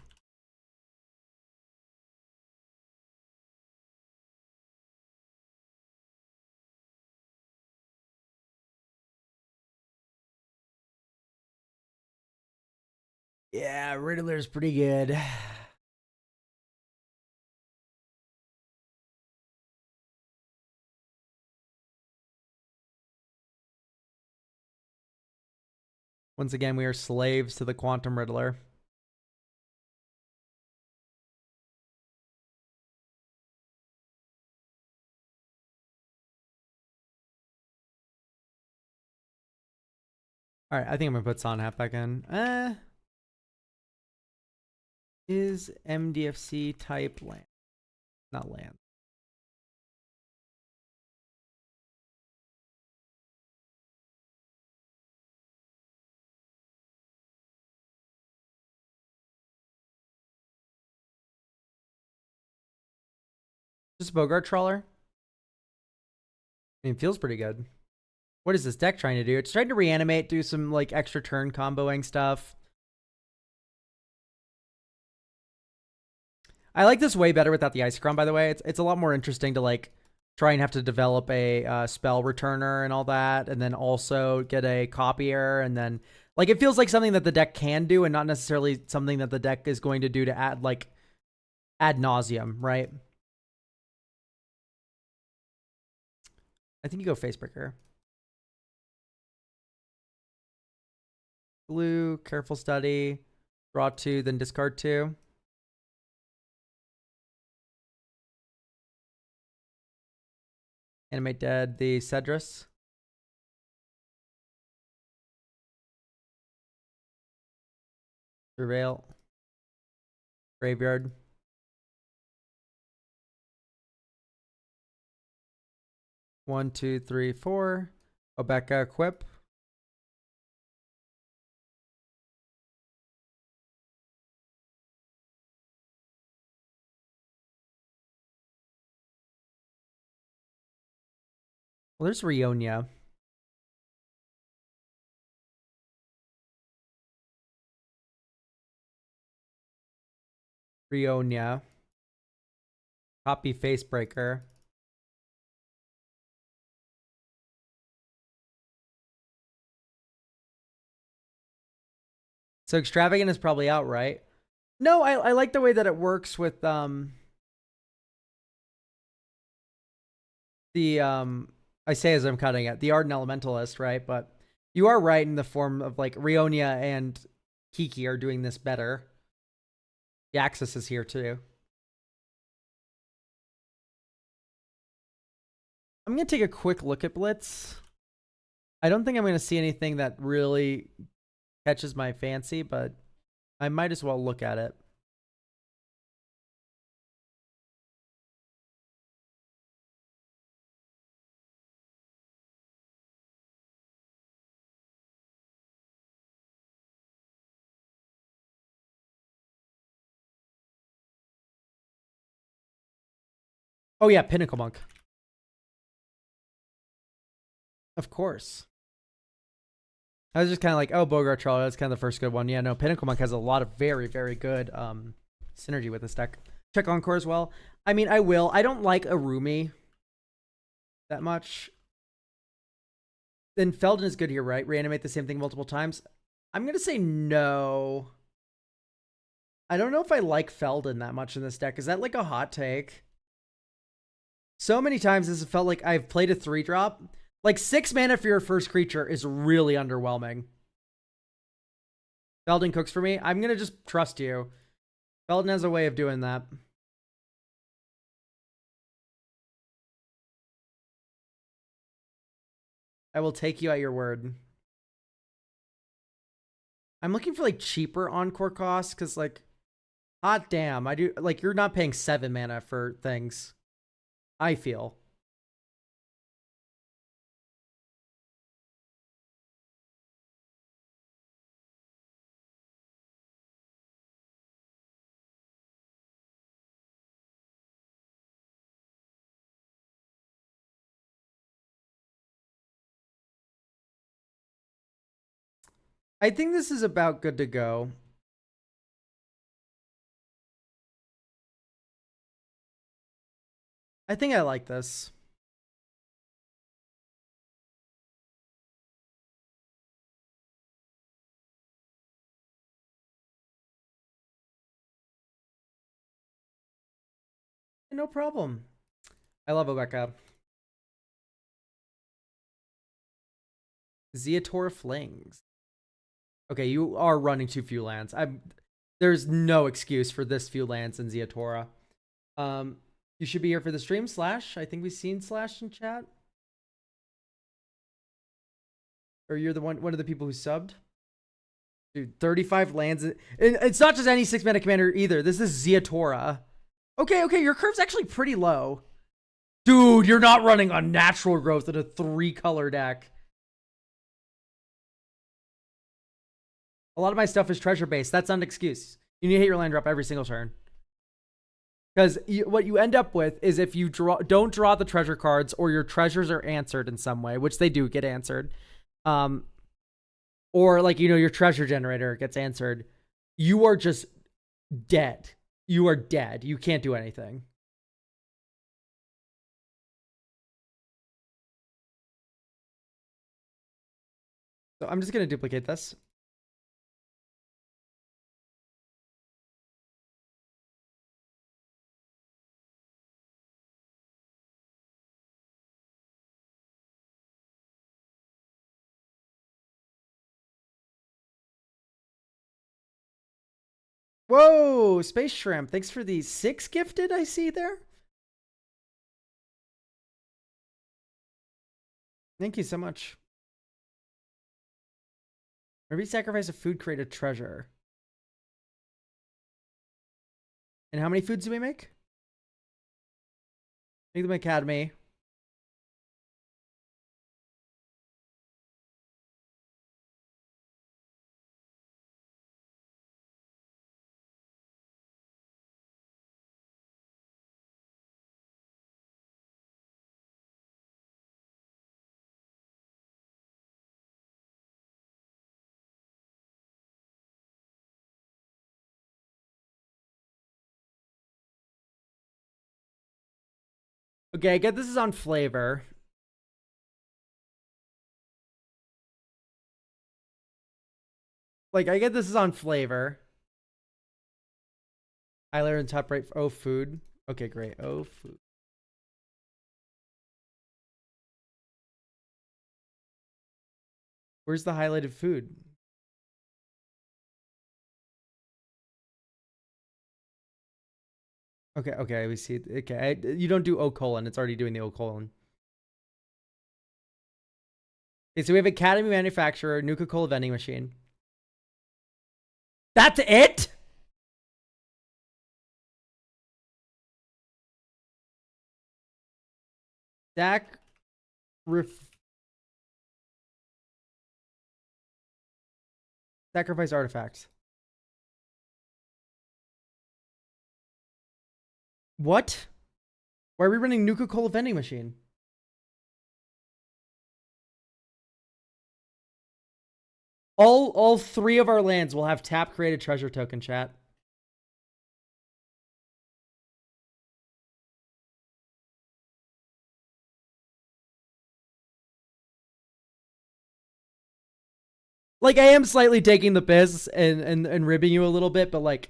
Yeah, Riddler's pretty good. Once again, we are slaves to the Quantum Riddler. All right, I think I'm gonna put Sonhat back in. Is MDFC type land? Not land. Just Bogart Trawler. I mean, it feels pretty good. What is this deck trying to do? It's trying to reanimate, do some like extra turn comboing stuff. I like this way better without the Icicron, by the way. It's a lot more interesting to like try and have to develop a spell returner and all that, and then also get a copier, and then like it feels like something that the deck can do and not necessarily something that the deck is going to do to add like ad nauseum, right? I think you go Facebreaker. Blue, Careful Study, draw 2, then discard 2. Animate Dead, the Cedrus. Surveil. Graveyard. One, two, three, four. Obeka equip. Well, there's Rionia. Rionia. Copy Facebreaker. So Extravagant is probably out, right? No, I like the way that it works with the I say as I'm cutting it, the Ardent Elementalist, right? But you are right in the form of like Rionia and Kiki are doing this better. The Axis is here too. I'm going to take a quick look at Blitz. I don't think I'm going to see anything that really catches my fancy, but I might as well look at it. Oh yeah, Pinnacle Monk. Of course. I was just kind of like, oh, Bogart Troll, that's kind of the first good one. Yeah, no, Pinnacle Monk has a lot of very, very good synergy with this deck. Check Encore as well. I mean, I will. I don't like Arumi that much. Then Feldon is good here, right? Reanimate the same thing multiple times. I'm going to say no. I don't know if I like Feldon that much in this deck. Is that like a hot take? So many times this has felt like I've played a 3-drop. Like 6 mana for your first creature is really underwhelming. Feldon cooks for me. I'm going to just trust you. Feldon has a way of doing that. I will take you at your word. I'm looking for like cheaper Encore costs because like, hot damn, I do like you're not paying 7 mana for things. I feel. I think this is about good to go. I think I like this. No problem. I love Obeka. Zetora Flings. Okay, you are running too few lands. There's no excuse for this few lands in Zetora. You should be here for the stream, Slash. I think we've seen Slash in chat. Or you're the one of the people who subbed. Dude, 35 lands. And it's not just any 6 mana commander either. This is Zetora. Okay, your curve's actually pretty low. Dude, you're not running on natural growth in a 3-color deck. A lot of my stuff is treasure based. That's not an excuse. You need to hit your land drop every single turn. Because what you end up with is if you don't draw the treasure cards, or your treasures are answered in some way, which they do get answered, or like, you know, your treasure generator gets answered, you are just dead. You are dead. You can't do anything. So I'm just going to duplicate this. Whoa, Space Shrimp. Thanks for the 6 gifted I see there. Thank you so much. Maybe sacrifice a food, create a treasure. And how many foods do we make? Make them academy. Okay, I get this is on flavor. Like, I get this is on flavor. Highlighter and top right. Oh, food. Okay, great. Oh, food. Where's the highlighted food? Okay, we see. Okay, you don't do O colon. It's already doing the O colon. Okay, so we have Academy Manufacturer, Nuka-Cola vending machine. That's it? Sacrifice artifacts. What? Why are we running Nuka-Cola vending machine? All 3 of our lands will have tap created treasure token, chat. Like, I am slightly taking the piss and ribbing you a little bit, but like,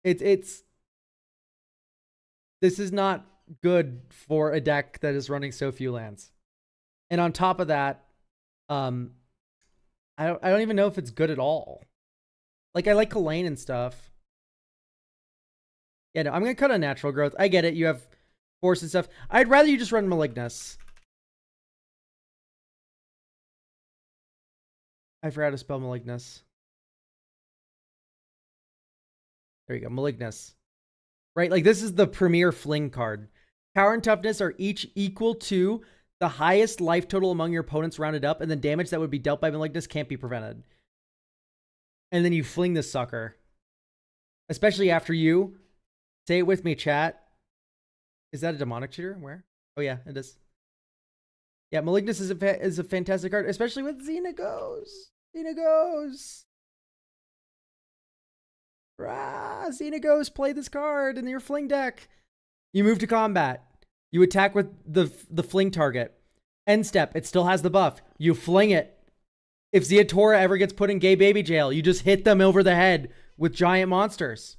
it's this is not good for a deck that is running so few lands. And on top of that, I don't even know if it's good at all. Like, I like Kalane and stuff. Yeah, no, I'm gonna cut on natural growth. I get it. You have force and stuff. I'd rather you just run Malignus. I forgot to spell Malignus. There you go, Malignus. Right, like this is the premier fling card. Power and toughness are each equal to the highest life total among your opponents rounded up, and then damage that would be dealt by Malignus can't be prevented. And then you fling this sucker. Especially after you. Say it with me, chat. Is that a demonic cheater? Where? Oh yeah, it is. Yeah, Malignus is a fantastic card, especially with Xenagos. Xenagos. Rah, Xenagos, play this card in your fling deck. You move to combat. You attack with the fling target. End step, it still has the buff. You fling it. If Zetora ever gets put in gay baby jail, you just hit them over the head with giant monsters.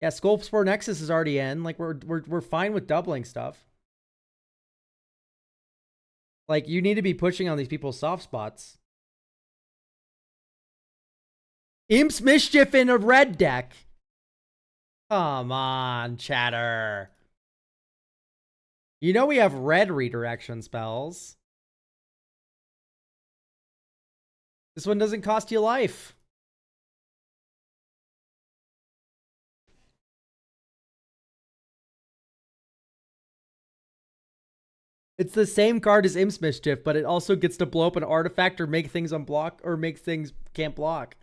Yeah, Sculpspore Nexus is already in. Like, we're fine with doubling stuff. Like, you need to be pushing on these people's soft spots. Imp's Mischief in a red deck. Come on, chatter. You know we have red redirection spells. This one doesn't cost you life. It's the same card as Imp's Mischief, but it also gets to blow up an artifact or make things unblock or make things can't block.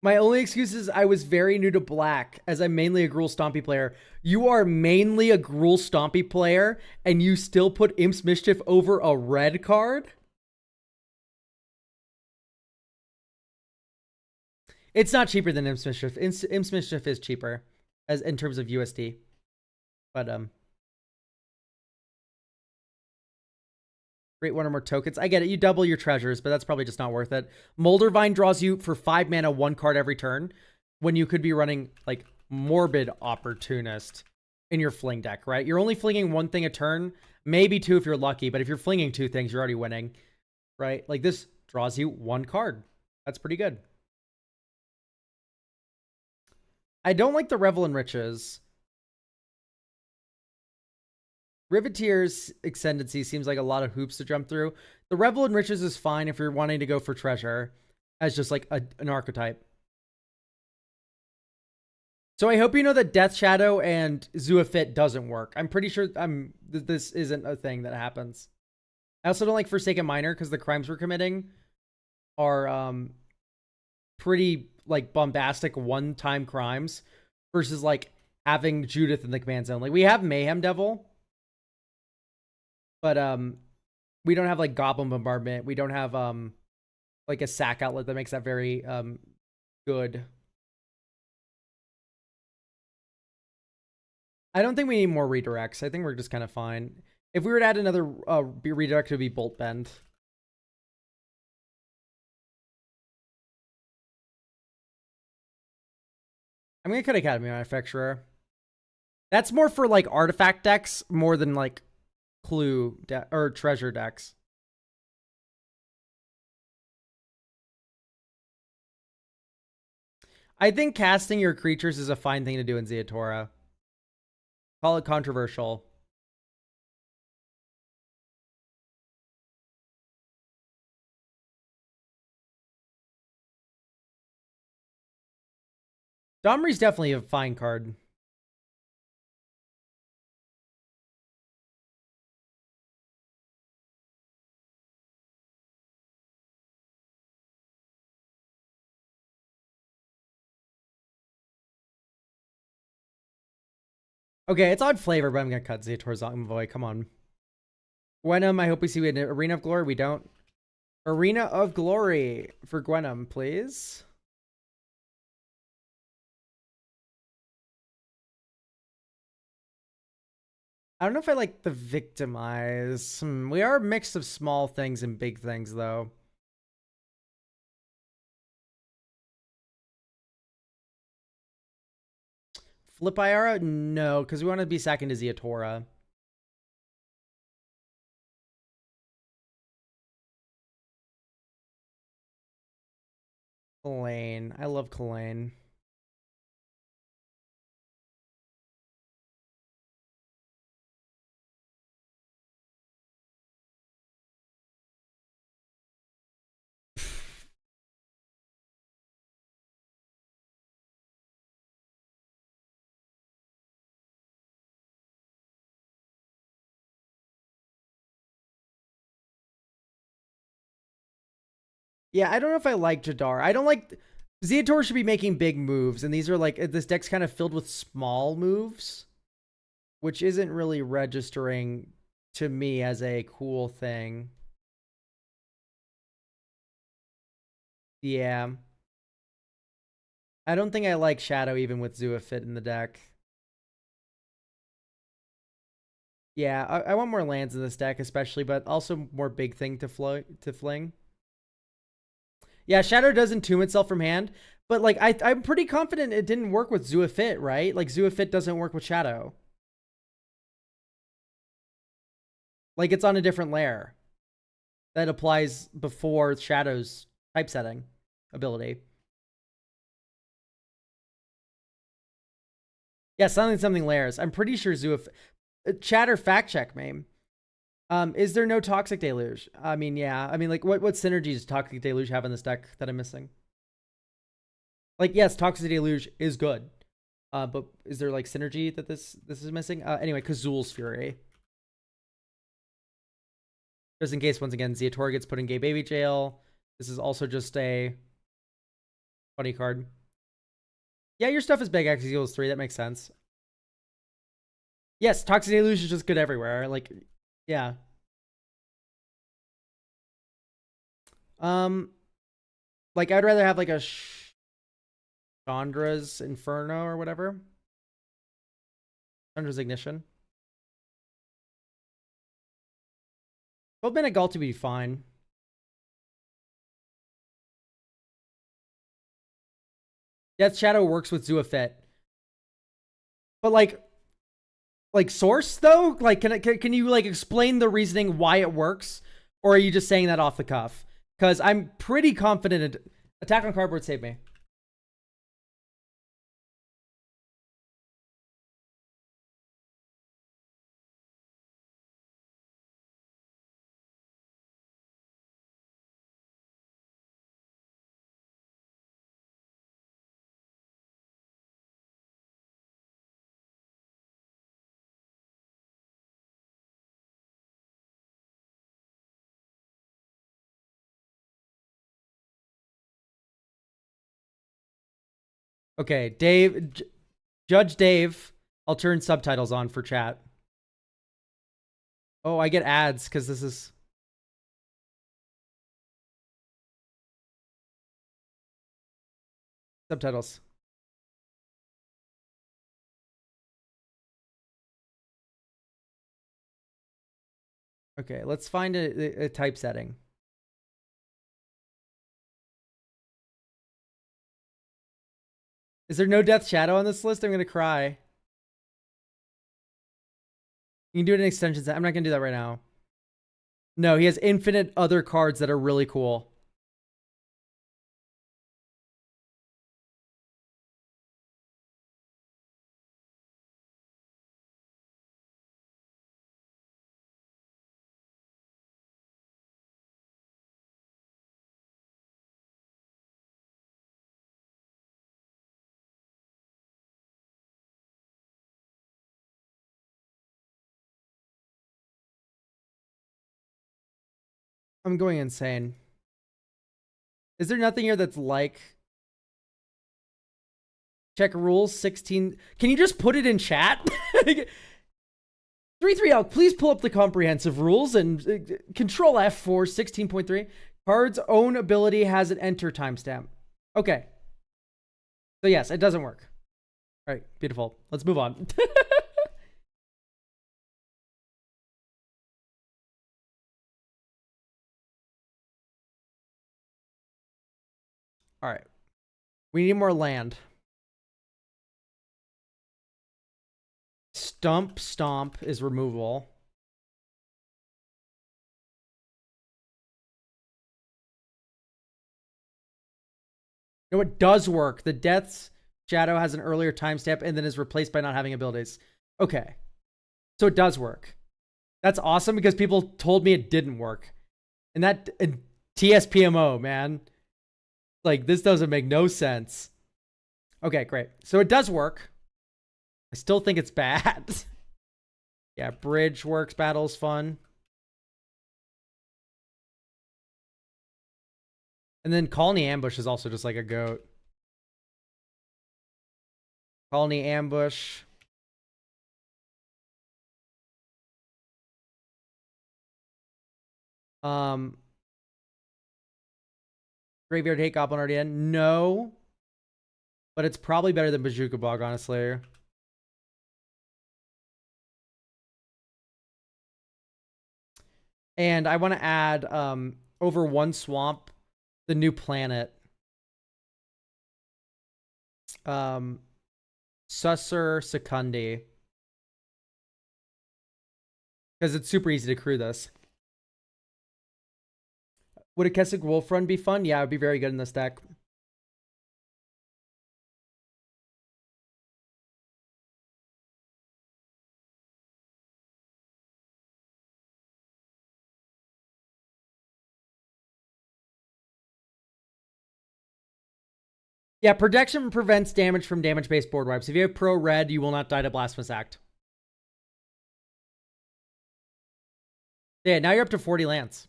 My only excuse is I was very new to black, as I'm mainly a Gruul Stompy player. You are mainly a Gruul Stompy player, and you still put Imp's Mischief over a red card? It's not cheaper than Imp's Mischief. Imp's Mischief is cheaper as in terms of USD. But create one or more tokens. I get it. You double your treasures, but that's probably just not worth it. Moldervine draws you for 5 mana 1 card every turn when you could be running like Morbid Opportunist in your fling deck, right? You're only flinging 1 thing a turn, maybe 2 if you're lucky, but if you're flinging 2 things, you're already winning, right? Like this draws you 1 card. That's pretty good. I don't like the Revel in Riches. Riveteer's Ascendancy seems like a lot of hoops to jump through. The Revel in Riches is fine if you're wanting to go for treasure as just like an archetype. So I hope you know that Death Shadow and Zuafit doesn't work. I'm pretty sure this isn't a thing that happens. I also don't like Forsaken Miner because the crimes we're committing are pretty like bombastic one-time crimes versus like having Judith in the command zone. Like we have Mayhem Devil, but we don't have like Goblin Bombardment. We don't have like a sack outlet that makes that very good. I don't think we need more redirects. I think we're just kind of fine. If we were to add another redirect, it would be Bolt Bend. I'm gonna cut Academy Manufacturer. That's more for like artifact decks more than like clue or treasure decks. I think casting your creatures is a fine thing to do in Zetora. Call it controversial. Domri's definitely a fine card. Okay, it's odd flavor, but I'm gonna cut Zetor's Envoy. Come on. Gwenum, I hope we see an Arena of Glory. We don't. Arena of Glory for Gwenum, please. I don't know if I like the Victimize. We are a mix of small things and big things, though. Flip Iara? No, because we want to be sacking to Zetora. Kalane. I love Kalane. Yeah, I don't know if I like Jadar. I don't like... Zetor should be making big moves, and these are like... This deck's kind of filled with small moves, which isn't really registering to me as a cool thing. Yeah. I don't think I like Shadow even with Zuafit in the deck. Yeah, I want more lands in this deck especially, but also more big thing to fling. Yeah, Shadow does entomb itself from hand, but like I'm pretty confident it didn't work with Zuafit, right? Like Zuafit doesn't work with Shadow. Like it's on a different layer that applies before Shadow's typesetting ability. Yeah, something layers. I'm pretty sure Zuafit. Chatter fact check, meme. Is there no Toxic Deluge? I mean, yeah. I mean, like, what synergies does Toxic Deluge have in this deck that I'm missing? Like, yes, Toxic Deluge is good. But is there like synergy that this is missing? Anyway, Kazul's Fury. Just in case, once again, Zetora gets put in gay baby jail. This is also just a Funny card. Yeah, your stuff is big X equals 3. That makes sense. Yes, Toxic Deluge is just good everywhere. Like, yeah. Like I'd rather have like a Chandra's Inferno or whatever. Chandra's Ignition. Well, Benegal to be fine. Death Shadow works with Zuafet. But like source though? Like can you like explain the reasoning why it works? Or are you just saying that off the cuff? Because I'm pretty confident Attack on Cardboard saved me. Okay, Judge Dave, I'll turn subtitles on for chat. Oh, I get ads because this is... Subtitles. Okay, let's find a typesetting. Is there no Death Shadow on this list? I'm going to cry. You can do it in extensions. I'm not going to do that right now. No, he has infinite other cards that are really cool. I'm going insane. Is there nothing here that's like... Check rules 16. Can you just put it in chat? 3 Elk, please pull up the comprehensive rules and Control F for 16.3. Card's own ability has an enter timestamp. Okay. So yes, it doesn't work. All right, beautiful. Let's move on. All right. We need more land. Stomp is removable. No, it does work. The Death's Shadow has an earlier timestamp and then is replaced by not having abilities. Okay. So it does work. That's awesome because people told me it didn't work. And that TSPMO, man. Like, this doesn't make no sense. Okay, great. So it does work. I still think it's bad. Yeah, bridge works. Battle's fun. And then Colony Ambush is also just like a goat. Colony Ambush. Graveyard Hate Goblin already in? No. But it's probably better than Bazooka Bog, honestly. And I want to add over one swamp, the new planet. Susser Secundi. Because it's super easy to crew this. Would a Kessig Wolf run be fun? Yeah, it would be very good in this deck. Yeah, protection prevents damage from damage-based board wipes. If you have pro red, you will not die to Blasphemous Act. Yeah, now you're up to 40 lands.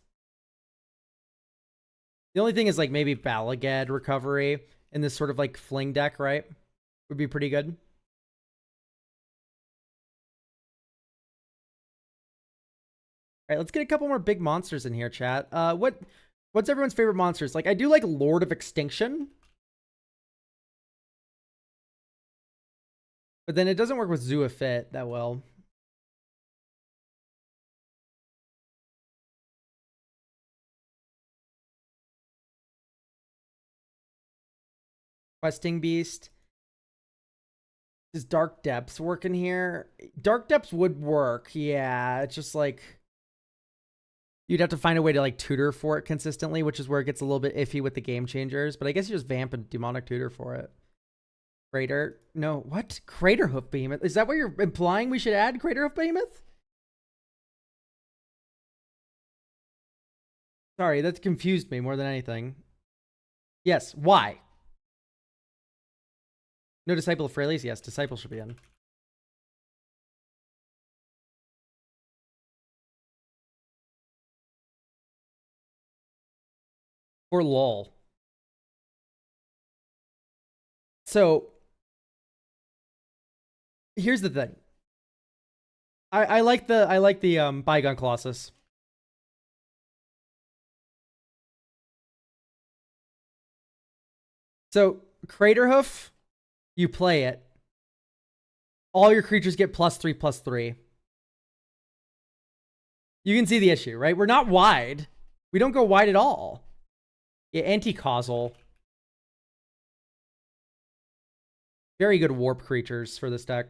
The only thing is like maybe Balagad recovery. in this sort of like fling deck, right? Would be pretty good. All right, let's get a couple more big monsters in here, chat. What's everyone's favorite monsters? Like, I do like Lord of Extinction. But then it doesn't work with Zoo of Fit that well. Questing Beast. Does Dark Depths work in here? Dark Depths would work, yeah. It's just like you'd have to find a way to like tutor for it consistently, which is where it gets a little bit iffy with the game changers. But I guess you just vamp and demonic tutor for it. Crater? No, what? Crater Hoof Behemoth? Is that what you're implying we should add Crater Hoof Behemoth? Sorry, that confused me more than anything. Yes, why? No Disciple of Freyles? Yes, Disciple should be in. Or lol. So here's the thing. I like the Bygone Colossus. So Crater Hoof, you play it. All your creatures get +3/+3. You can see the issue, right? We're not wide. We don't go wide at all. Yeah, anti-causal. Very good warp creatures for this deck.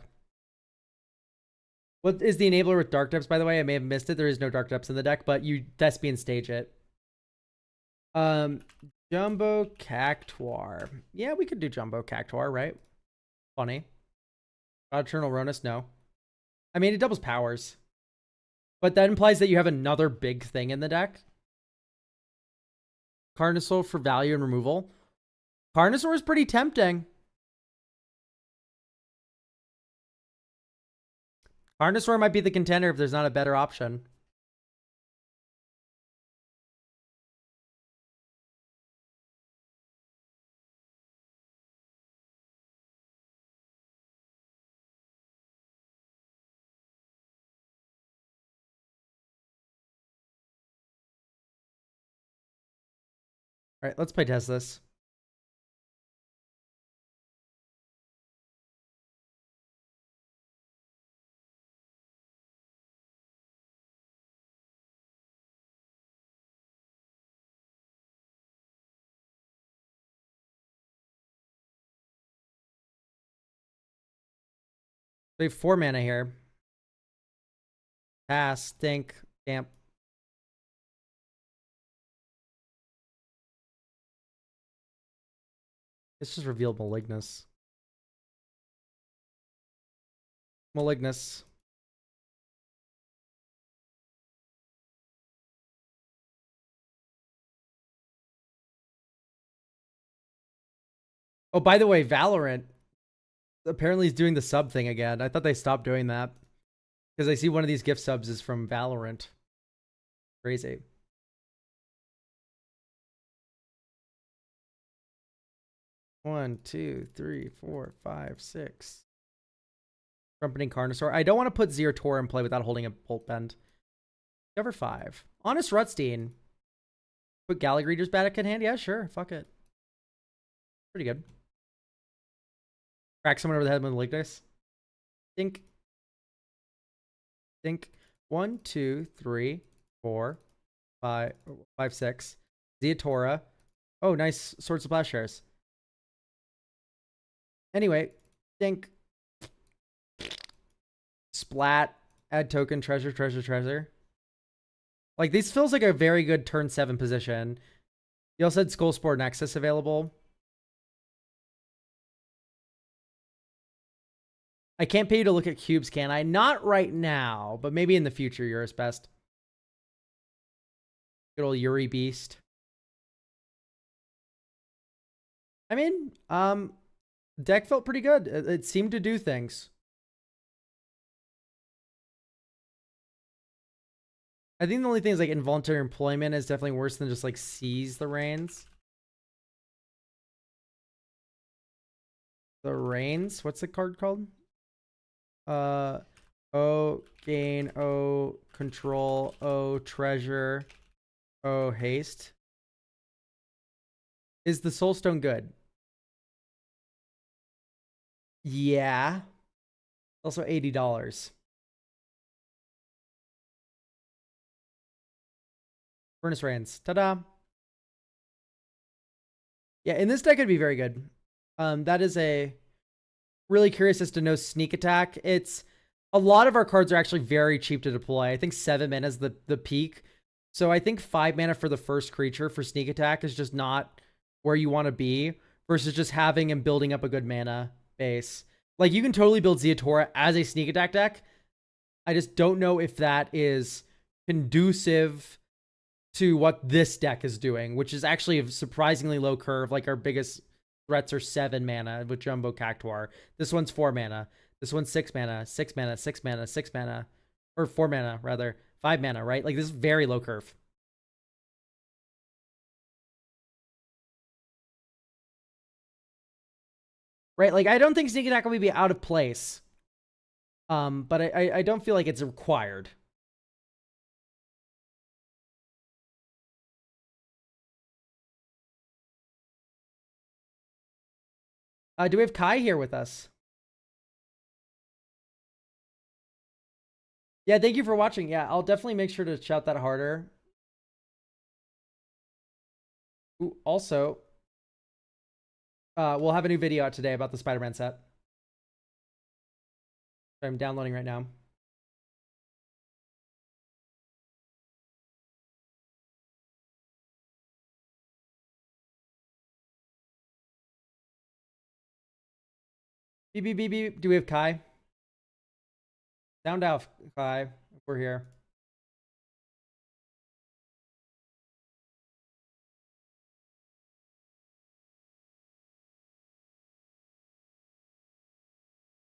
What is the enabler with Dark Depths, by the way? I may have missed it. There is no Dark Depths in the deck, but you Thespian stage it. Jumbo Cactuar. Yeah, we could do Jumbo Cactuar, right? Funny. God Eternal Ronus, no. I mean, it doubles powers. But that implies that you have another big thing in the deck. Carnosaur for value and removal. Carnosaur is pretty tempting. Carnosaur might be the contender if there's not a better option. All right, let's play test this. We have 4 mana here. Pass, stink, damp. It's just revealed Malignus. Malignus. Oh, by the way, Valorant apparently is doing the sub thing again. I thought they stopped doing that. Because I see one of these gift subs is from Valorant. Crazy. One, two, three, four, five, six. Trumpeting Carnosaur. I don't want to put Zetora in play without holding a Bolt Bend. Cover 5. Honest Rutstein. Put Gallagher's back in hand? Yeah, sure. Fuck it. Pretty good. Crack someone over the head with a leg dice. Think. Think. 1, 2, 3, 4, 5, 5, 6. Zetora. Oh, nice Swords of Plowshares. Anyway, think. Splat. Add token. Treasure, treasure, treasure. Like, this feels like a very good turn 7 position. You also had Skullspore Nexus available. I can't pay you to look at cubes, can I? Not right now, but maybe in the future, Eurus best. Good old Yuri Beast. I mean, deck felt pretty good. It seemed to do things. I think the only thing is like involuntary employment is definitely worse than just like seize the reins. The Reigns. What's the card called? O gain, O control, O treasure, O haste. Is the Soulstone good? Yeah. Also $80. Furnace Reigns. Ta-da. Yeah, in this deck it'd be very good. That is a really curious as to no sneak attack. It's a lot of our cards are actually very cheap to deploy. I think 7 mana is the peak. So I think 5 mana for the first creature for sneak attack is just not where you want to be versus just having and building up a good mana base. Like you can totally build Zetora as a sneak attack deck. I just don't know if that is conducive to what this deck is doing, which is actually a surprisingly low curve. Like our biggest threats are 7 mana with Jumbo Cactuar. This one's 4 mana. This one's 6 mana, 6 mana, 6 mana, 6 mana, or 4 mana rather, 5 mana, right? Like this is very low curve. Right? Like I don't think Sneak Attack will be out of place. But I don't feel like it's required. Do we have Kai here with us? Yeah, thank you for watching. Yeah, I'll definitely make sure to shout that harder. Ooh, also, we'll have a new video out today about the Spider-Man set. I'm downloading right now. Beep, beep, beep, beep. Do we have Kai? Sound out, Kai, if we're here.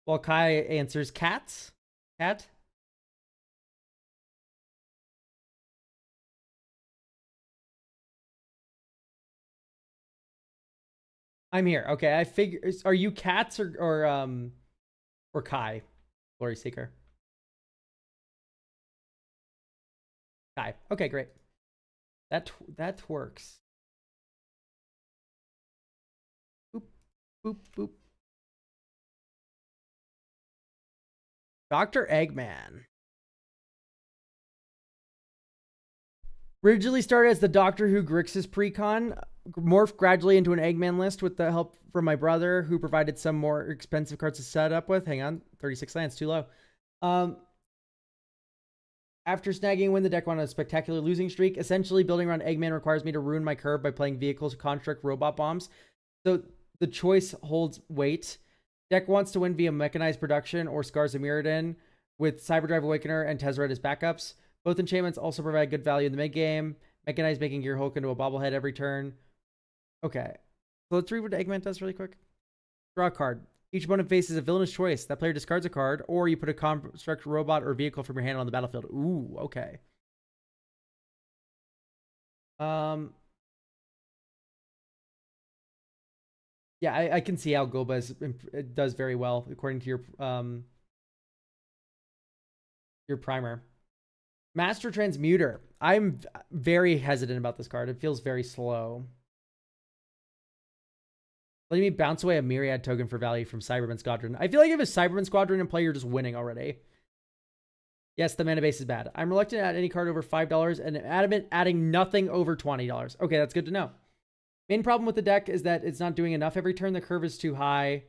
Well, Kai answers cats. Cat? I'm here. Okay, I figure. Are you cats or Kai, Glory Seeker? Kai. Okay, great. That works. Boop, boop, boop. Dr. Eggman. Originally started as the Doctor Who Grixis precon, morphed gradually into an Eggman list with the help from my brother, who provided some more expensive cards to set up with. Hang on, 36 lands, too low. After snagging a win, the deck went on a spectacular losing streak. Essentially, building around Eggman requires me to ruin my curve by playing vehicles, construct, robot bombs. So the choice holds weight. Deck wants to win via mechanized production or Scars of Mirrodin with Cyberdrive Awakener and Tezzeret as backups. Both enchantments also provide good value in the mid game. Mechanized making Gear Hulk into a bobblehead every turn. Okay. So let's read what Eggman does really quick. Draw a card. Each opponent faces a villainous choice. That player discards a card, or you put a construct, robot, or vehicle from your hand on the battlefield. Ooh, okay. Yeah, I can see how Goba does very well according to your primer. Master Transmuter. I'm very hesitant about this card. It feels very slow. Letting me bounce away a Myriad token for value from Cyberman Squadron. I feel like if it's Cyberman Squadron in play, you're just winning already. Yes, the mana base is bad. I'm reluctant to add any card over $5 and adamant adding nothing over $20. Okay, that's good to know. Main problem with the deck is that it's not doing enough every turn. The curve is too high,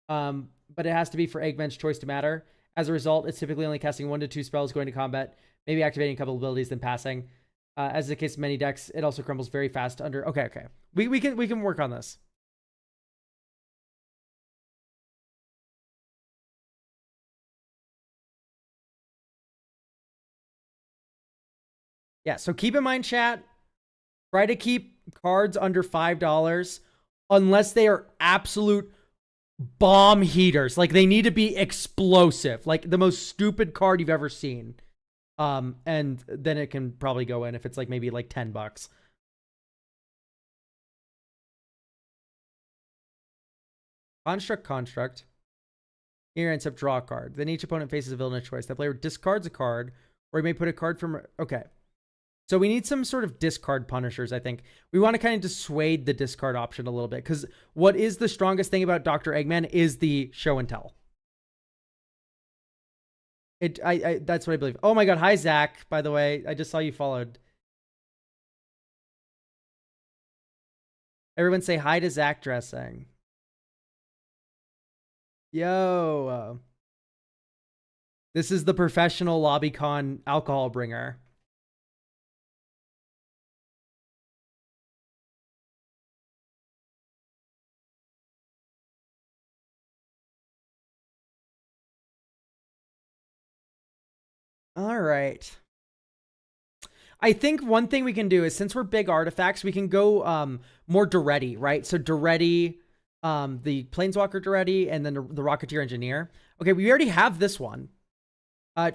but it has to be for Eggman's choice to matter. As a result, it's typically only casting 1 to 2 spells going to combat, maybe activating a couple abilities, then passing. As is the case of many decks, it also crumbles very fast under. Okay. We can work on this. Yeah, so keep in mind, chat, try to keep cards under $5 unless they are absolute bomb heaters. Like, they need to be explosive. Like, the most stupid card you've ever seen. And then it can probably go in if it's like maybe like $10. Construct. Here ends up draw a card. Then each opponent faces a villainous choice. That player discards a card, or he may put a card from... Okay. So we need some sort of discard punishers, I think. We want to kind of dissuade the discard option a little bit, because what is the strongest thing about Dr. Eggman is the show and tell. That's what I believe. Oh my god, hi Zach, by the way. I just saw you followed. Everyone say hi to Zach Dressing. Yo. This is the professional LobbyCon alcohol bringer. All right. I think one thing we can do is, since we're big artifacts, we can go more Duretti, right? So Duretti, the Planeswalker Duretti, and then the Rocketeer Engineer. Okay, we already have this one.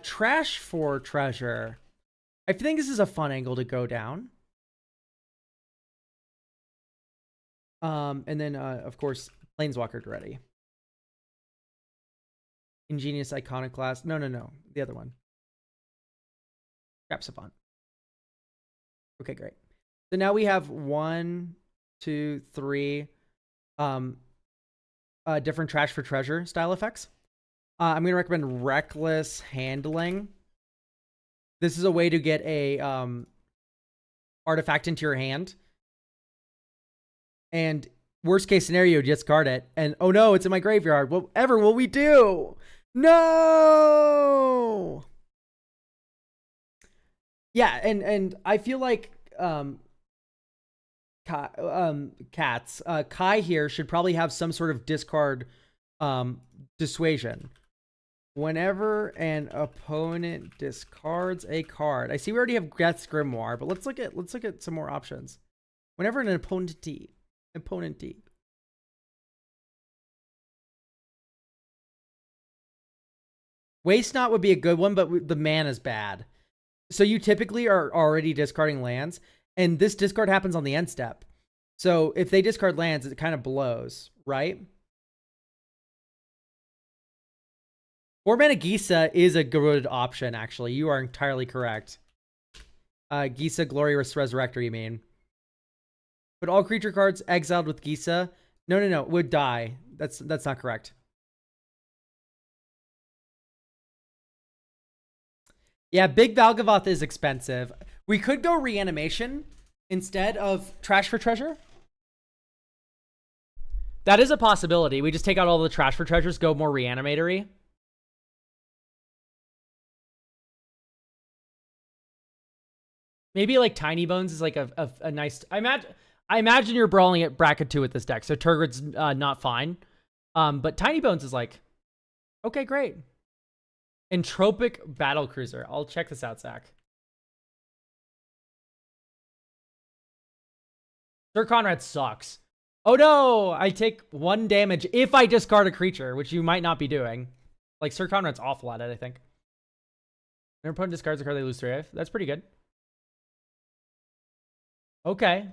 Trash for treasure. I think this is a fun angle to go down. And then, of course, Planeswalker Duretti. Ingenious Iconoclast. No. The other one. Scrap Savant. Okay, great. So now we have 1, 2, 3 different trash for treasure style effects. I'm going to recommend Reckless Handling. This is a way to get a artifact into your hand. And worst case scenario, discard it. And oh no, it's in my graveyard. Whatever will we do? No! Yeah, and I feel like cats. Kai here should probably have some sort of discard dissuasion. Whenever an opponent discards a card, I see we already have Death's Grimoire, but let's look at some more options. Whenever an opponent Waste Not would be a good one, but the mana is bad. So you typically are already discarding lands, and this discard happens on the end step. So if they discard lands, it kind of blows, right? 4-mana Gisa is a good option, actually. You are entirely correct. Gisa Glorious Resurrector, you mean. But all creature cards exiled with Gisa... No, would die. That's not correct. Yeah, Big Valgavoth is expensive. We could go Reanimation instead of Trash for Treasure. That is a possibility. We just take out all the Trash for Treasures, go more Reanimatory. Maybe like Tiny Bones is like a nice... I imagine you're brawling at bracket 2 with this deck, so Turgid's not fine. But Tiny Bones is like, okay, great. Entropic Battlecruiser. I'll check this out, Zach. Sir Conrad sucks. Oh no! I take 1 damage if I discard a creature, which you might not be doing. Like, Sir Conrad's awful at it, I think. Their opponent discards a card, they lose 3 life. That's pretty good. Okay.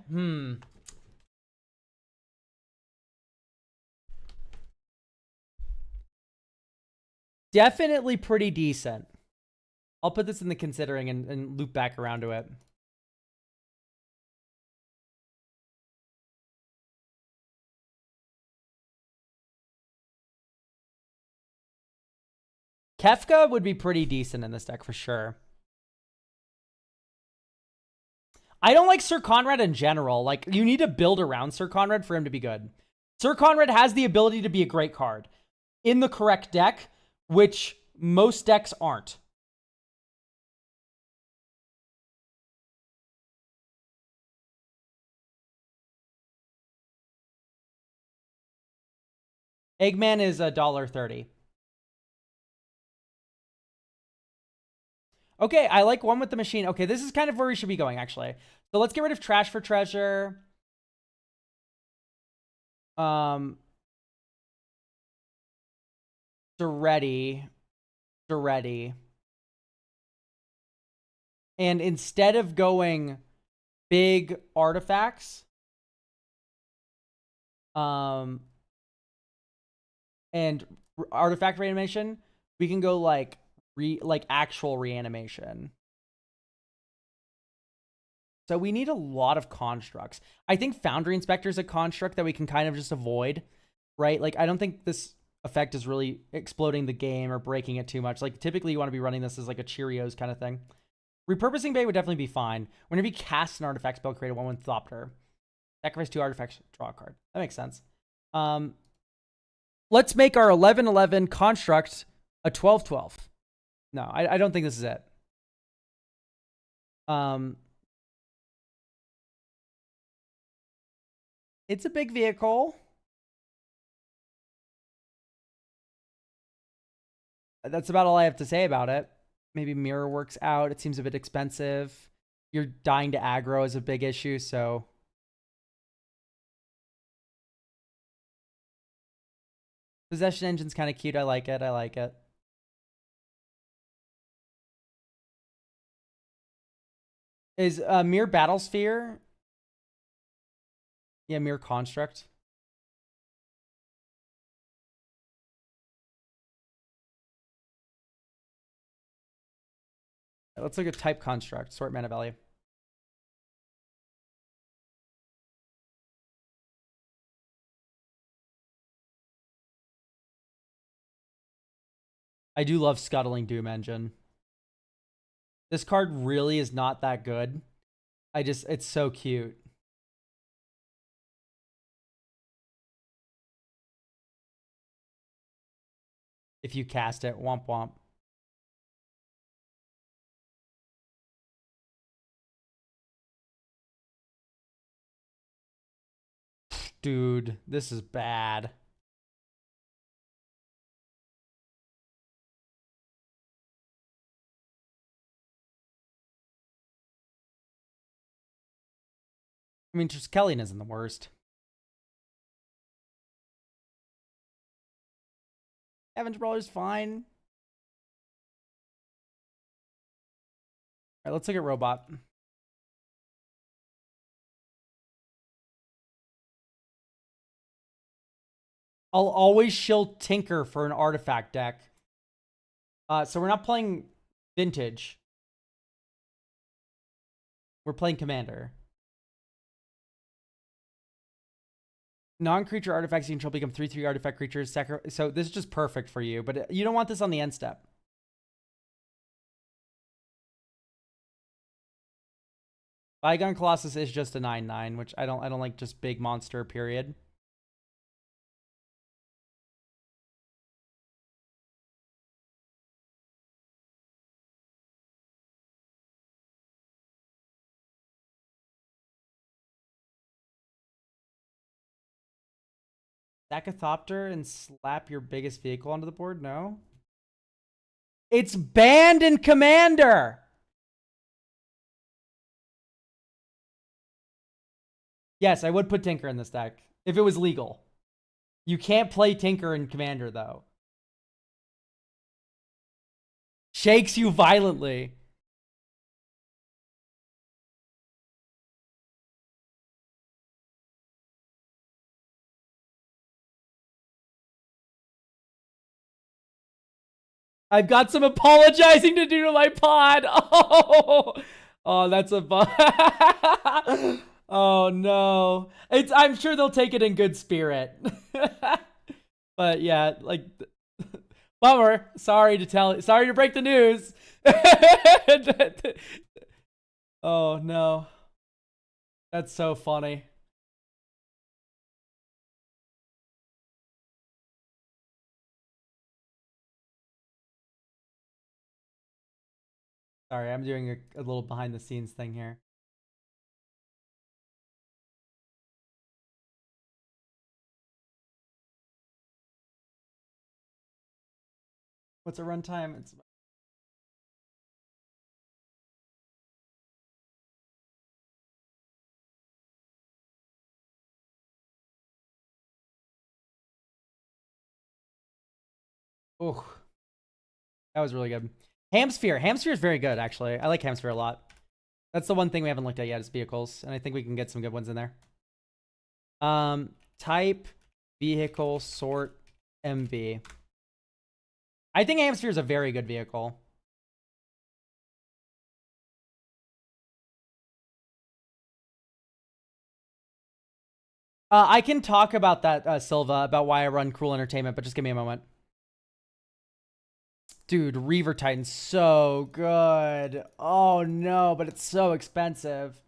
Definitely pretty decent. I'll put this in the considering and loop back around to it. Kefka would be pretty decent in this deck for sure. I don't like Sir Conrad in general. Like, you need to build around Sir Conrad for him to be good. Sir Conrad has the ability to be a great card in the correct deck, which most decks aren't. Eggman is $1.30. Okay, I like one with the machine. Okay, this is kind of where we should be going, actually. So let's get rid of Trash for Treasure. Duretti. And instead of going big artifacts, And artifact reanimation, we can go like actual reanimation. So we need a lot of constructs. I think Foundry Inspector is a construct that we can kind of just avoid, right? Like, I don't think this effect is really exploding the game or breaking it too much. Like, typically you want to be running this as like a Cheerios kind of thing. Repurposing Bay would definitely be fine. Whenever you cast an artifact spell, create a 1/1 Thopter. Sacrifice 2 artifacts, draw a card. That makes sense. Let's make our 11/11 construct a 12/12. No, I don't think this is it. It's a big vehicle. That's about all I have to say about it. Maybe mirror works out. It seems a bit expensive. You're dying to aggro is a big issue, so. Possession Engine's kind of cute. I like it. I like it. Is Mirror Battlesphere? Yeah, Mirror Construct. Let's look at type construct. Sort mana value. I do love Scuttling Doom Engine. This card really is not that good. It's so cute. If you cast it, womp womp. Dude, this is bad. I mean, just Kellyan isn't the worst. Scavenge Brawler's fine. All right, let's look at Robot. I'll always shill Tinker for an artifact deck. So we're not playing Vintage. We're playing Commander. Non-creature artifacts you control become 3/3 artifact creatures. So this is just perfect for you, but you don't want this on the end step. Bygone Colossus is just a 9/9, which I don't like just big monster, period. Stack a Thopter and slap your biggest vehicle onto the board? No. It's banned in Commander! Yes, I would put Tinker in this deck if it was legal. You can't play Tinker in Commander, though. Shakes you violently. I've got some apologizing to do to my pod. Oh, that's a oh no. I'm sure they'll take it in good spirit. But yeah, like bummer. Sorry to break the news. Oh no. That's so funny. Sorry, I'm doing a little behind the scenes thing here. What's a runtime? It's oh, that was really good. Hamsphere. Hamsphere is very good, actually. I like Hamsphere a lot. That's the one thing we haven't looked at yet is vehicles, and I think we can get some good ones in there. Type, vehicle, sort, MV. I think Amsphere is a very good vehicle. I can talk about that, Silva, about why I run Cruel Entertainment, but just give me a moment. Dude, Reaver Titan's so good. Oh no, but it's so expensive.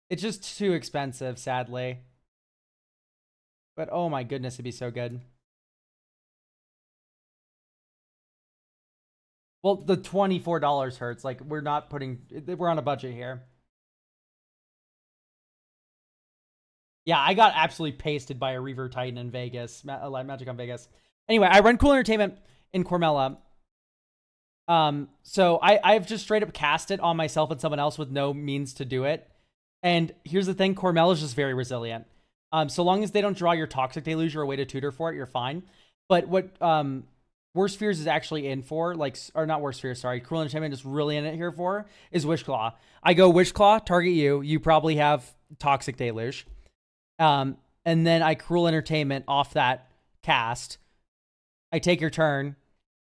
It's just too expensive, sadly. But oh my goodness, it'd be so good. Well, the $24 hurts. Like, we're on a budget here. Yeah, I got absolutely pasted by a Reaver Titan in Vegas, Magic on Vegas. Anyway, I run Cool Entertainment in Cormella. So I've just straight up cast it on myself and someone else with no means to do it. And here's the thing, Cormella is just very resilient. So long as they don't draw your Toxic Deluge or a way to tutor for it, you're fine. But what Worst Fears is actually in for, like, or not Worst Fears, sorry, Cruel Entertainment is really in it here for, is Wishclaw. I go Wishclaw, target you. You probably have Toxic Deluge. And then I Cruel Entertainment off that cast. I take your turn.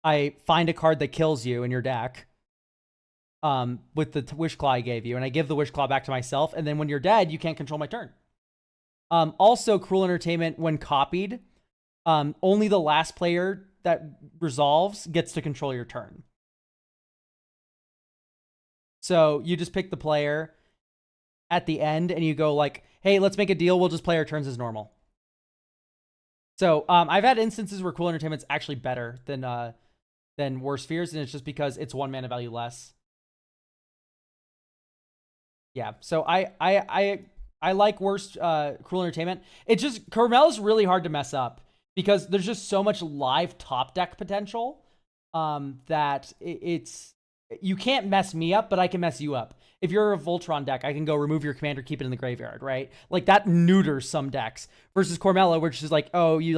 I find a card that kills you in your deck. With the Wishclaw I gave you, and I give the Wishclaw back to myself. And then when you're dead, you can't control my turn. Also, Cruel Entertainment, when copied, only the last player that resolves gets to control your turn. So you just pick the player at the end, and you go like, "Hey, let's make a deal. We'll just play our turns as normal." So I've had instances where Cruel Entertainment's actually better than Worst Fears, and it's just because it's 1 mana value less. Yeah, so I like Cruel Entertainment. It's just Carmel's really hard to mess up because there's just so much live top deck potential that it's you can't mess me up, but I can mess you up. If you're a Voltron deck, I can go remove your commander, keep it in the graveyard, right? Like that neuters some decks versus Cormella, which is like, oh, you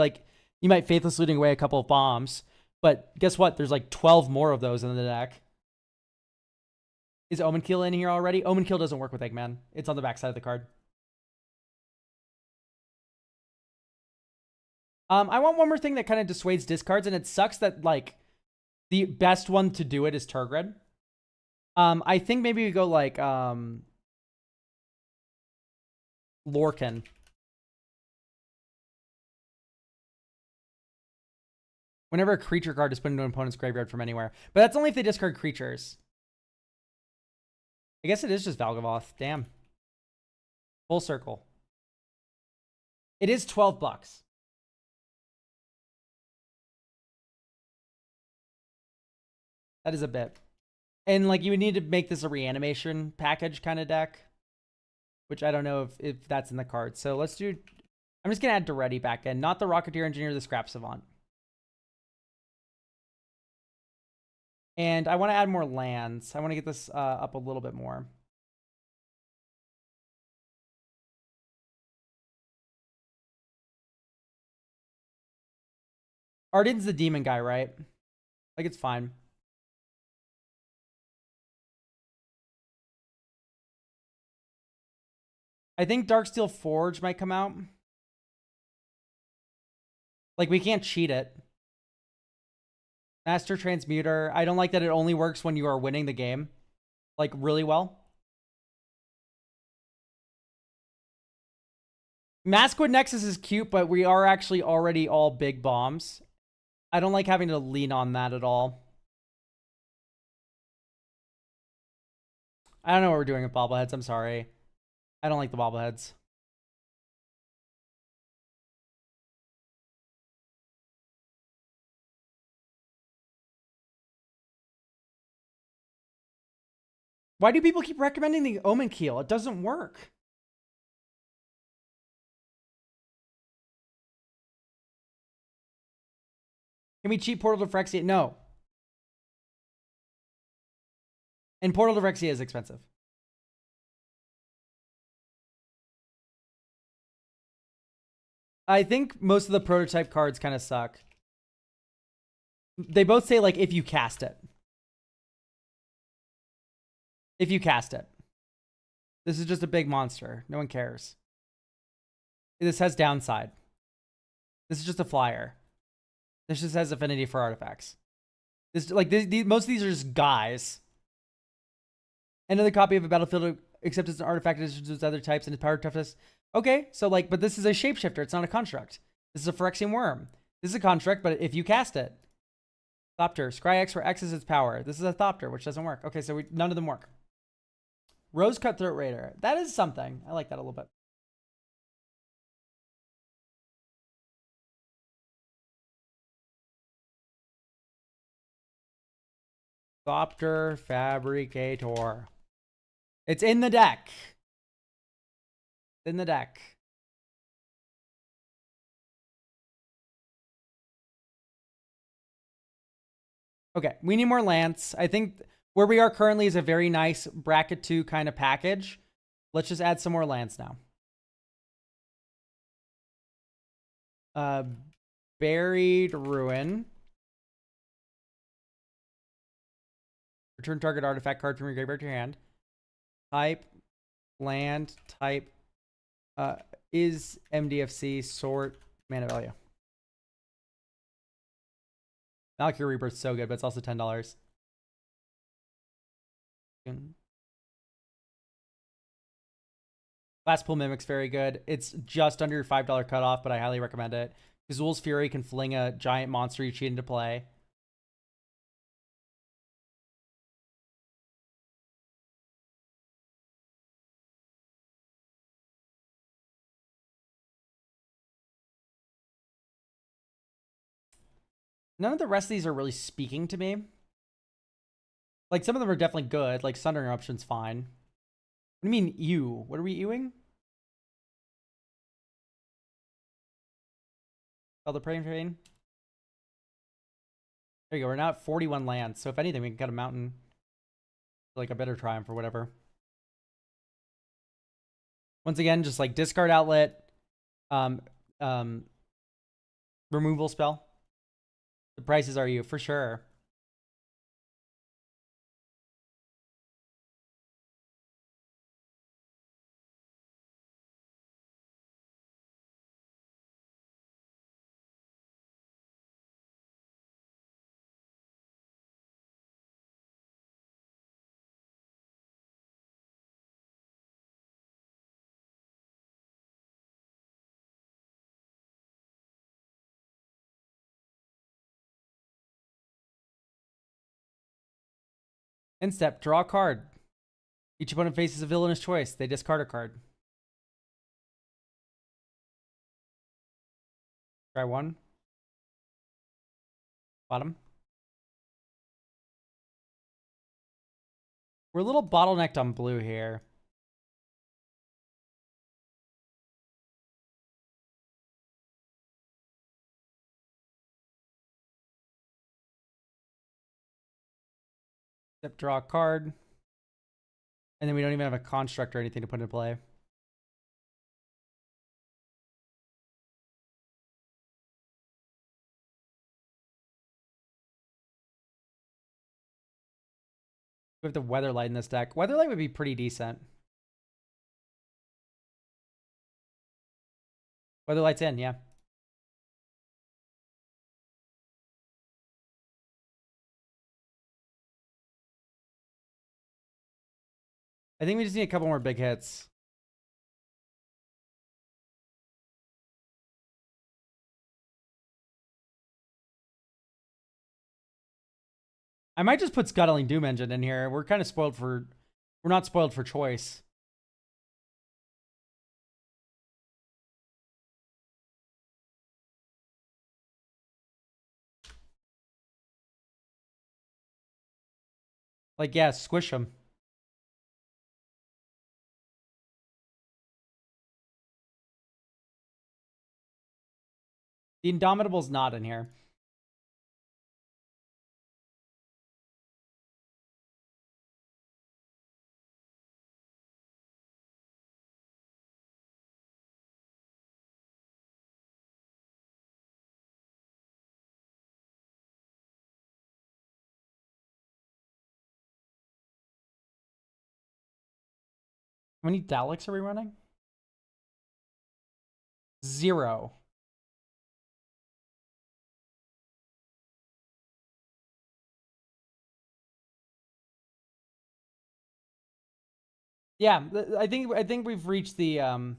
might Faithless Looting away a couple of bombs, but guess what? There's like 12 more of those in the deck. Is Omen Kill in here already? Omen Kill doesn't work with Eggman. It's on the back side of the card. I want one more thing that kind of dissuades discards, and it sucks that, like, the best one to do it is Turgid. I think maybe we go, like, Lorcan. Whenever a creature card is put into an opponent's graveyard from anywhere. But that's only if they discard creatures. I guess it is just Valgavoth. Damn. Full circle. It is $12. That is a bit. And, like, you would need to make this a reanimation package kind of deck, which I don't know if that's in the card. So let's do... I'm just going to add Duretti back in. Not the Rocketeer Engineer, the Scrap Savant. And I want to add more lands. I want to get this up a little bit more. Arden's the demon guy, right? Like, it's fine. I think Darksteel Forge might come out. Like, we can't cheat it. Master Transmuter. I don't like that it only works when you are winning the game. Like, really well. Maskwood Nexus is cute, but we are actually already all big bombs. I don't like having to lean on that at all. I don't know what we're doing with bobbleheads. I'm sorry. I don't like the bobbleheads. Why do people keep recommending the Omen Keel? It doesn't work. Can we cheat Portal to Phyrexia? No. And Portal to Phyrexia is expensive. I think most of the prototype cards kind of suck. They both say, like, if you cast it. If you cast it. This is just a big monster. No one cares. This has downside. This is just a flyer. This just has affinity for artifacts. This most of these are just guys. Another copy of a battlefield, except it's an artifact addition to its other types and its power toughness. Okay, so like, but this is a shapeshifter. It's not a construct. This is a Phyrexian worm. This is a construct, but if you cast it. Thopter. Scry X, where X is its power. This is a Thopter, which doesn't work. Okay, so none of them work. Rose Cutthroat Raider. That is something. I like that a little bit. Thopter Fabricator. It's in the deck. It's in the deck. Okay, we need more Lance. I think where we are currently is a very nice bracket 2 kind of package. Let's just add some more Lance now. Buried Ruin. Return target artifact card from your graveyard to your hand. Type, land, type, is MDFC, sort, mana value. Valkyrie Rebirth's so good, but it's also $10. Glasspool Mimic's very good. It's just under your $5 cutoff, but I highly recommend it. Gazul's Fury can fling a giant monster you cheat into play. None of the rest of these are really speaking to me. Like, some of them are definitely good. Like, Sunder Eruption's fine. What do you mean, ew? What are we ewing? Elder Praying Train. There you go. We're now at 41 lands. So if anything, we can cut a mountain. Like a bitter triumph or whatever. Once again, just like discard outlet. Removal spell. The prices are you for sure. End step, draw a card. Each opponent faces a villainous choice. They discard a card. Try one. Bottom. We're a little bottlenecked on blue here. Step, draw a card. And then we don't even have a construct or anything to put into play. We have the Weatherlight in this deck. Weatherlight would be pretty decent. Weatherlight's in, yeah. I think we just need a couple more big hits. I might just put Scuttling Doom Engine in here. We're kind of spoiled for... We're not spoiled for choice. Like, yeah, squish them. The Indomitable's not in here. How many Daleks are we running? 0. Yeah, I think we've reached the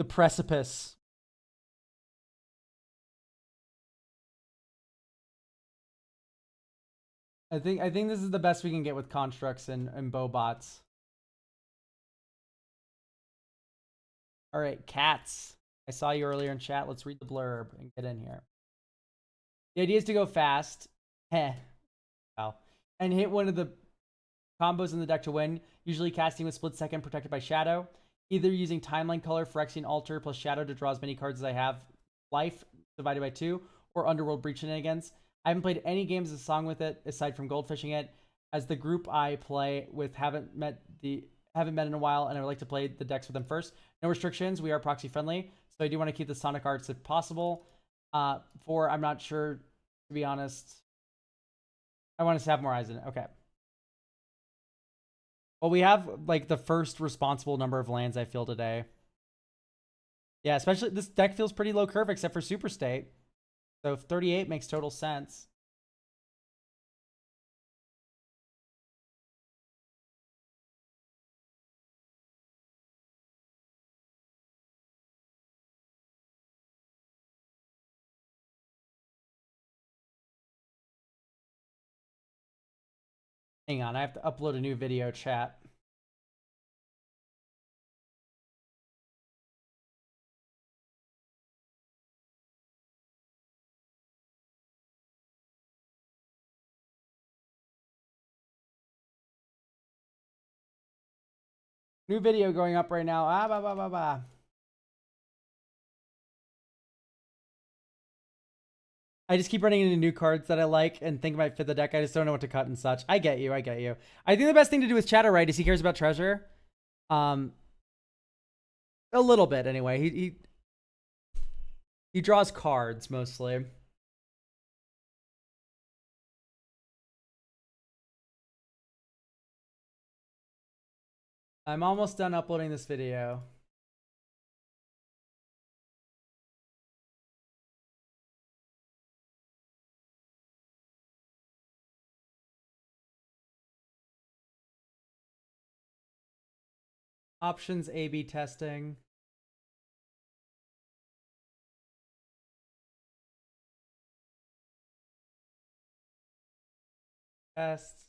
precipice. I think this is the best we can get with constructs and bobots. All right, cats. I saw you earlier in chat. Let's read the blurb and get in here. The idea is to go fast. Heh. Wow. And hit one of the combos in the deck to win, usually casting with split second protected by shadow. Either using timeline color, Phyrexian Altar plus shadow to draw as many cards as I have, life divided by 2, or Underworld Breach shenanigans. I haven't played any games of Song with it aside from goldfishing it. As the group I play with haven't met in a while, and I would like to play the decks with them first. No restrictions. We are proxy friendly, so I do want to keep the Sonic arts if possible. 4, I'm not sure, to be honest. I want us to have more eyes in it. Okay. Well, we have like the first responsible number of lands I feel today. Yeah, especially this deck feels pretty low curve except for Super State. So 38 makes total sense. Hang on, I have to upload a new video, chat. New video going up right now. Ah, bah, bah, bah, bah. I just keep running into new cards that I like and think might fit the deck. I just don't know what to cut and such. I get you. I get you. I think the best thing to do with Chatter, right, is he cares about treasure. A little bit anyway. He draws cards mostly. I'm almost done uploading this video. Options A/B testing. Tests.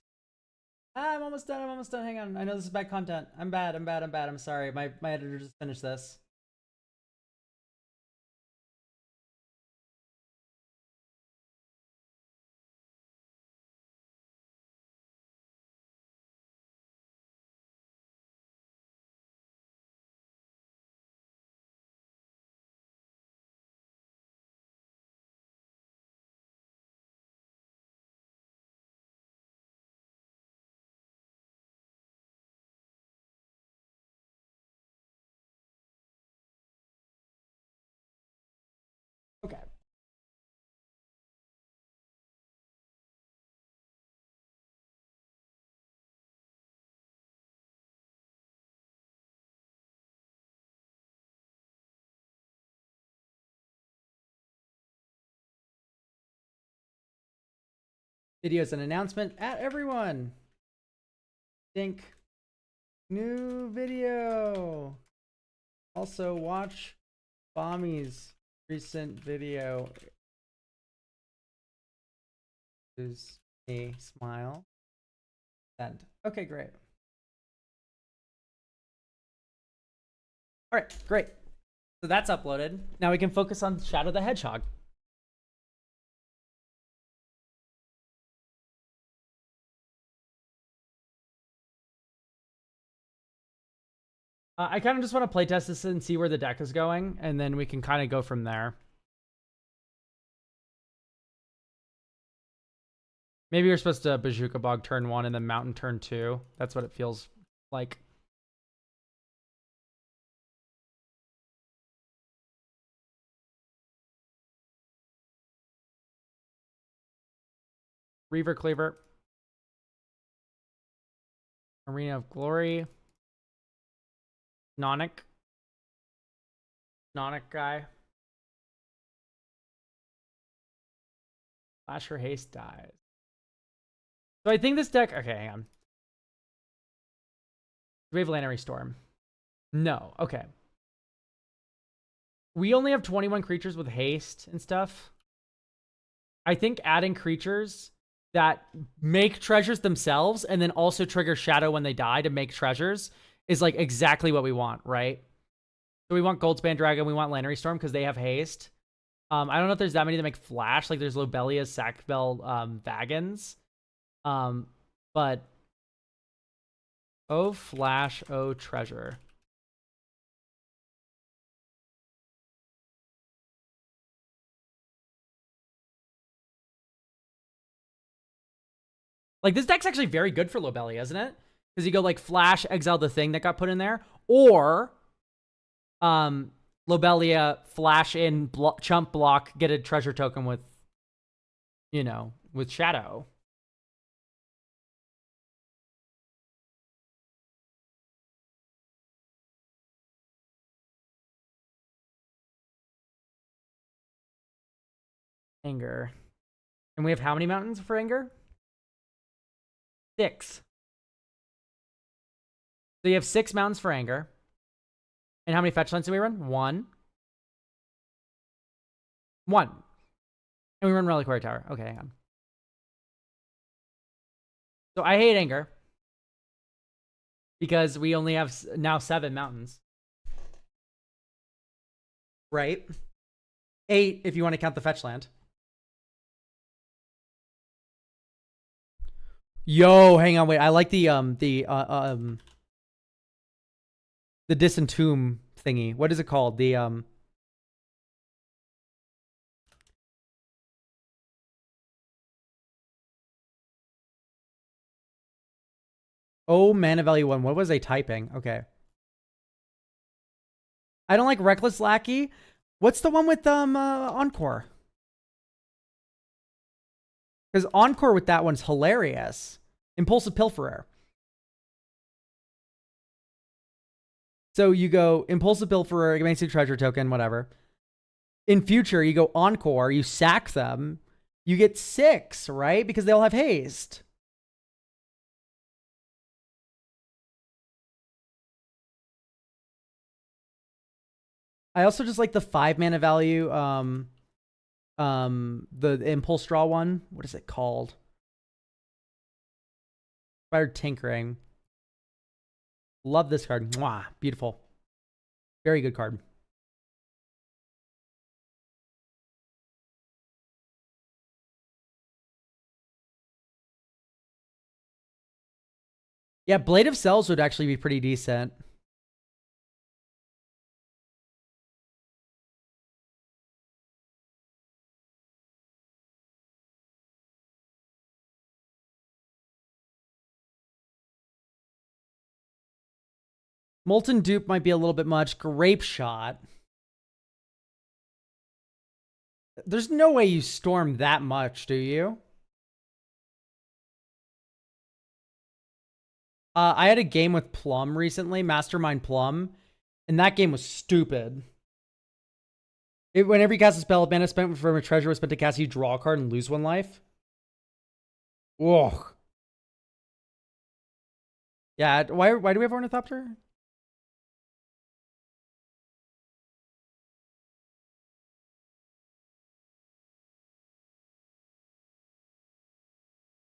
I'm almost done. I'm almost done. Hang on. I know this is bad content. I'm bad. I'm bad. I'm bad. I'm sorry. My editor just finished this. Okay. Video is an announcement at everyone. Think new video. Also watch Bommy's recent video. Is a smile. Send. Okay, great. All right, great. So that's uploaded. Now we can focus on Shadow the Hedgehog. I kind of just want to playtest this and see where the deck is going, and then we can kind of go from there. Maybe you're supposed to Bazooka Bog turn 1 and then Mountain turn 2. That's what it feels like. Reaver Cleaver. Arena of Glory. Nonic. Nonic guy. Flasher Haste dies. So I think this deck... Okay, hang on. we have Lannery Storm? No. Okay. We only have 21 creatures with haste and stuff. I think adding creatures that make treasures themselves and then also trigger shadow when they die to make treasures is like exactly what we want, right? So we want Goldspan Dragon, we want Lannery Storm because they have haste. I don't know if there's that many that make flash. Like there's Lobelia, Sackbell, Vagans. But oh flash, oh treasure. Like this deck's actually very good for Lobelia, isn't it? Because you go like flash, exile the thing that got put in there, or Lobelia, flash in, chump block, get a treasure token with, you know, with shadow. Anger. And we have how many mountains for anger? 6. So you have 6 mountains for anger. And how many fetch lands do we run? 1. 1. And we run Reliquary Tower. Okay, hang on. So I hate anger. Because we only have now 7 mountains. Right? 8 if you want to count the fetch land. Yo, hang on, wait. I like the disentomb thingy. What is it called? The oh, mana value 1. What was I typing? Okay. I don't like Reckless Lackey. What's the one with Encore? Because Encore with that one's hilarious. Impulsive Pilferer. So you go Impulsive Pilferer, makes a treasure token, whatever. In future, you go Encore, you sack them, you get 6, right? Because they all have haste. I also just like the 5 mana value, the Impulse Draw one. What is it called? Inspired Tinkering. Love this card. Mwah. Beautiful. Very good card. Yeah, Blade of Cells would actually be pretty decent. Molten Dupe might be a little bit much. Grape Shot. There's no way you storm that much, do you? I had a game with Plum recently, Mastermind Plum, and that game was stupid. Whenever you cast a spell, mana spent from a treasure was spent to cast, you draw a card and lose 1 life. Whoa. Yeah, why do we have Ornithopter?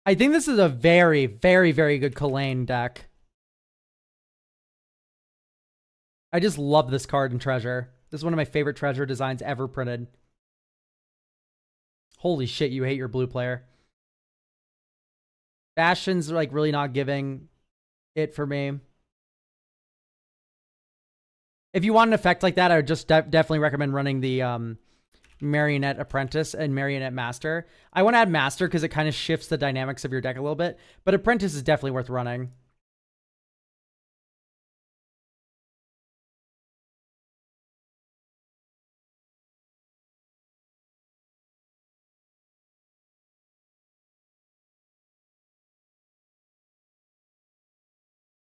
I think this is a very, very, very good Kalain deck. I just love this card in Treasure. This is one of my favorite Treasure designs ever printed. Holy shit, you hate your blue player. Bastion's like really not giving it for me. If you want an effect like that, I would just definitely recommend running the Marionette Apprentice and Marionette Master. I want to add Master because it kind of shifts the dynamics of your deck a little bit, but Apprentice is definitely worth running.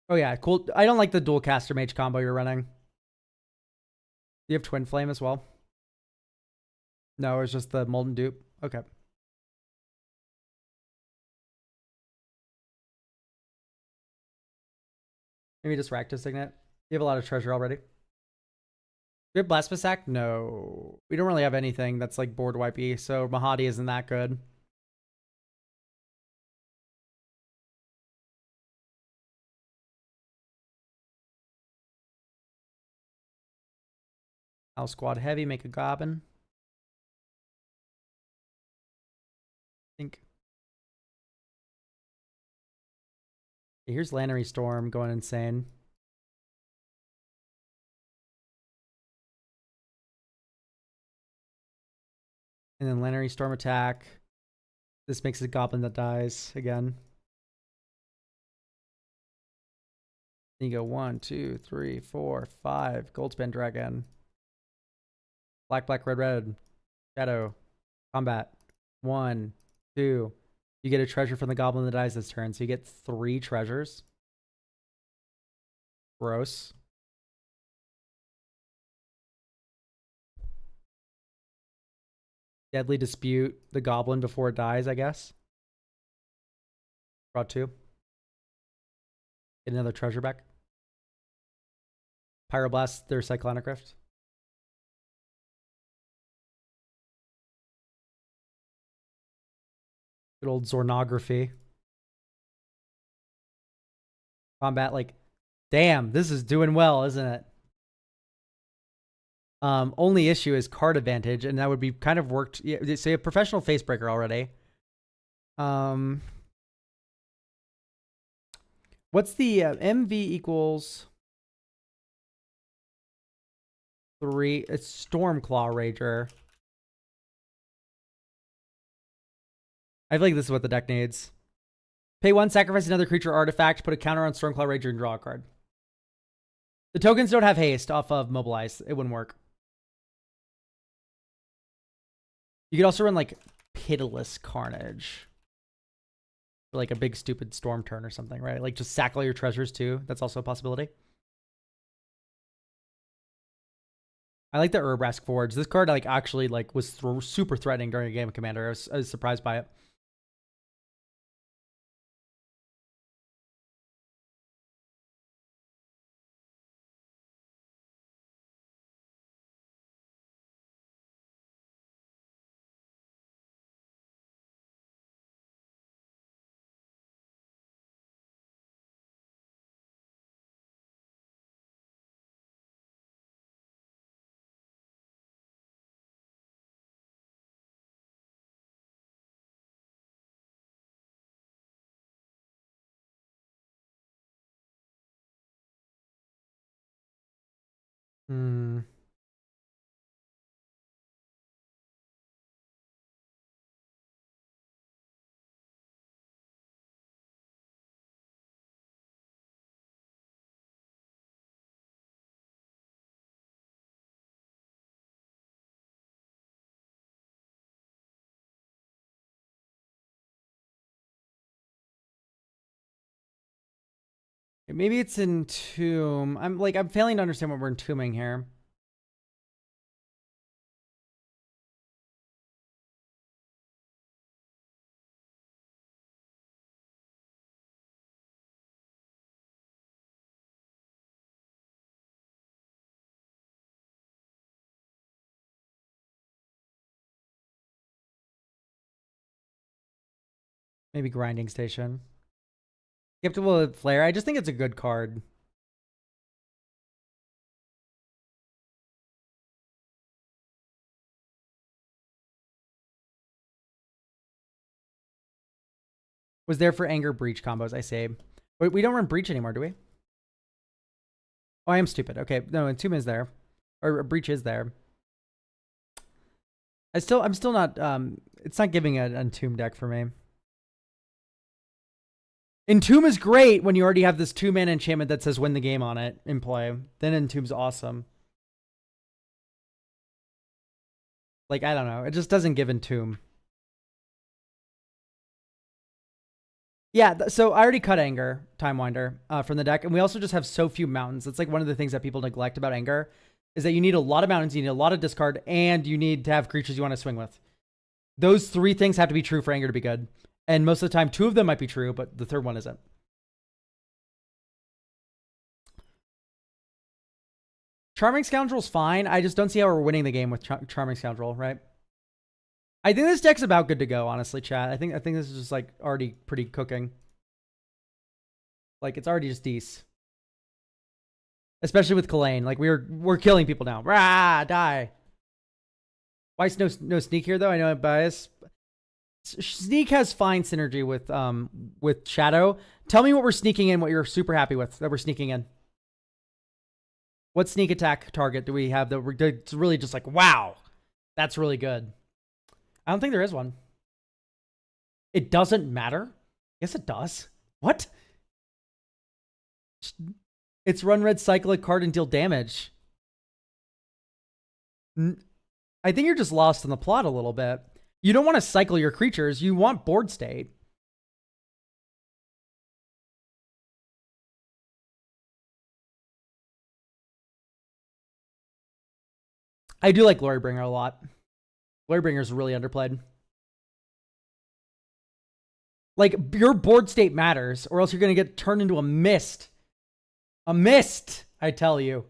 Oh yeah, cool. I don't like the dual caster mage combo you're running. You have Twin Flame as well? No, it's just the Molten Dupe. Okay. Maybe just Rakdos Signet. You have a lot of treasure already. Do we have Blasphemous Act? No. We don't really have anything that's like board wipey, so Mahadi isn't that good. I'll squad heavy, make a goblin. Think. Here's Lannery Storm going insane. And then Lannery Storm attack. This makes it a goblin that dies again. Then you go 1, 2, 3, 4, 5. Goldspan Dragon. Black, black, red, red. Shadow. Combat. 1, 2. You get a treasure from the goblin that dies this turn. So you get 3 treasures. Gross. Deadly Dispute the goblin before it dies, I guess. Draw 2. Get another treasure back. Pyroblast their Cyclonic Rift. Good old Zornography. Combat, like, damn, this is doing well, isn't it? Only issue is card advantage, and that would be kind of worked. Yeah, so you have Professional Facebreaker already. What's the MV equals 3? It's Stormclaw Rager. I feel like this is what the deck needs. Pay 1, sacrifice another creature or artifact, put a counter on Stormclaw Rager, and draw a card. The tokens don't have haste off of Mobilize. It wouldn't work. You could also run like Pitiless Carnage. Like a big stupid storm turn or something, right? Like just sack all your treasures too. That's also a possibility. I like the Urbrask Forge. This card like actually like was super threatening during a game of Commander. I was surprised by it. Hmm. Maybe it's Entomb. I'm failing to understand what we're entombing here. Maybe Grinding Station. Skeptical Flare. I just think it's a good card. Was there for Anger Breach combos, I say. Wait, we don't run Breach anymore, do we? Oh, I am stupid. Okay, no, Entomb is there. Or Breach is there. I'm still not, it's not giving an Entomb deck for me. Entomb is great when you already have this 2-mana enchantment that says win the game on it in play. Then Entomb's awesome. Like, I don't know. It just doesn't give Entomb. Yeah, so I already cut Anger, Timewinder, from the deck. And we also just have so few mountains. That's like one of the things that people neglect about Anger, is that you need a lot of mountains, you need a lot of discard, and you need to have creatures you want to swing with. Those 3 things have to be true for Anger to be good. And most of the time, 2 of them might be true, but the third one isn't. Charming Scoundrel's fine. I just don't see how we're winning the game with Charming Scoundrel, right? I think this deck's about good to go, honestly, chat. I think this is just like already pretty cooking. Like it's already just decent. Especially with Kalain. Like we're killing people now. Rah, die. Why is no sneak here though? I know I'm biased. Sneak has fine synergy with Shadow. Tell me what we're sneaking in, what you're super happy with that we're sneaking in. What sneak attack target do we have that it's really just like, wow, that's really good? I don't think there is one. It doesn't matter? Yes, it does. What? It's run red, cycle a card, and deal damage. I think you're just lost in the plot a little bit. You don't want to cycle your creatures. You want board state. I do like Glorybringer a lot. Glorybringer's really underplayed. Like, your board state matters, or else you're going to get turned into a mist. A mist, I tell you.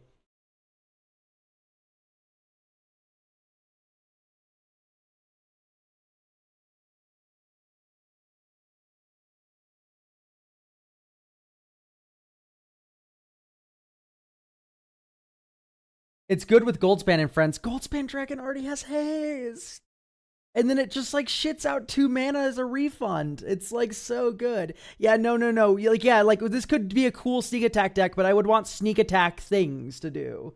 It's good with Goldspan and friends. Goldspan Dragon already has Haze. And then it just like shits out 2 mana as a refund. It's like so good. Yeah, no. Like, yeah, like this could be a cool sneak attack deck, but I would want sneak attack things to do.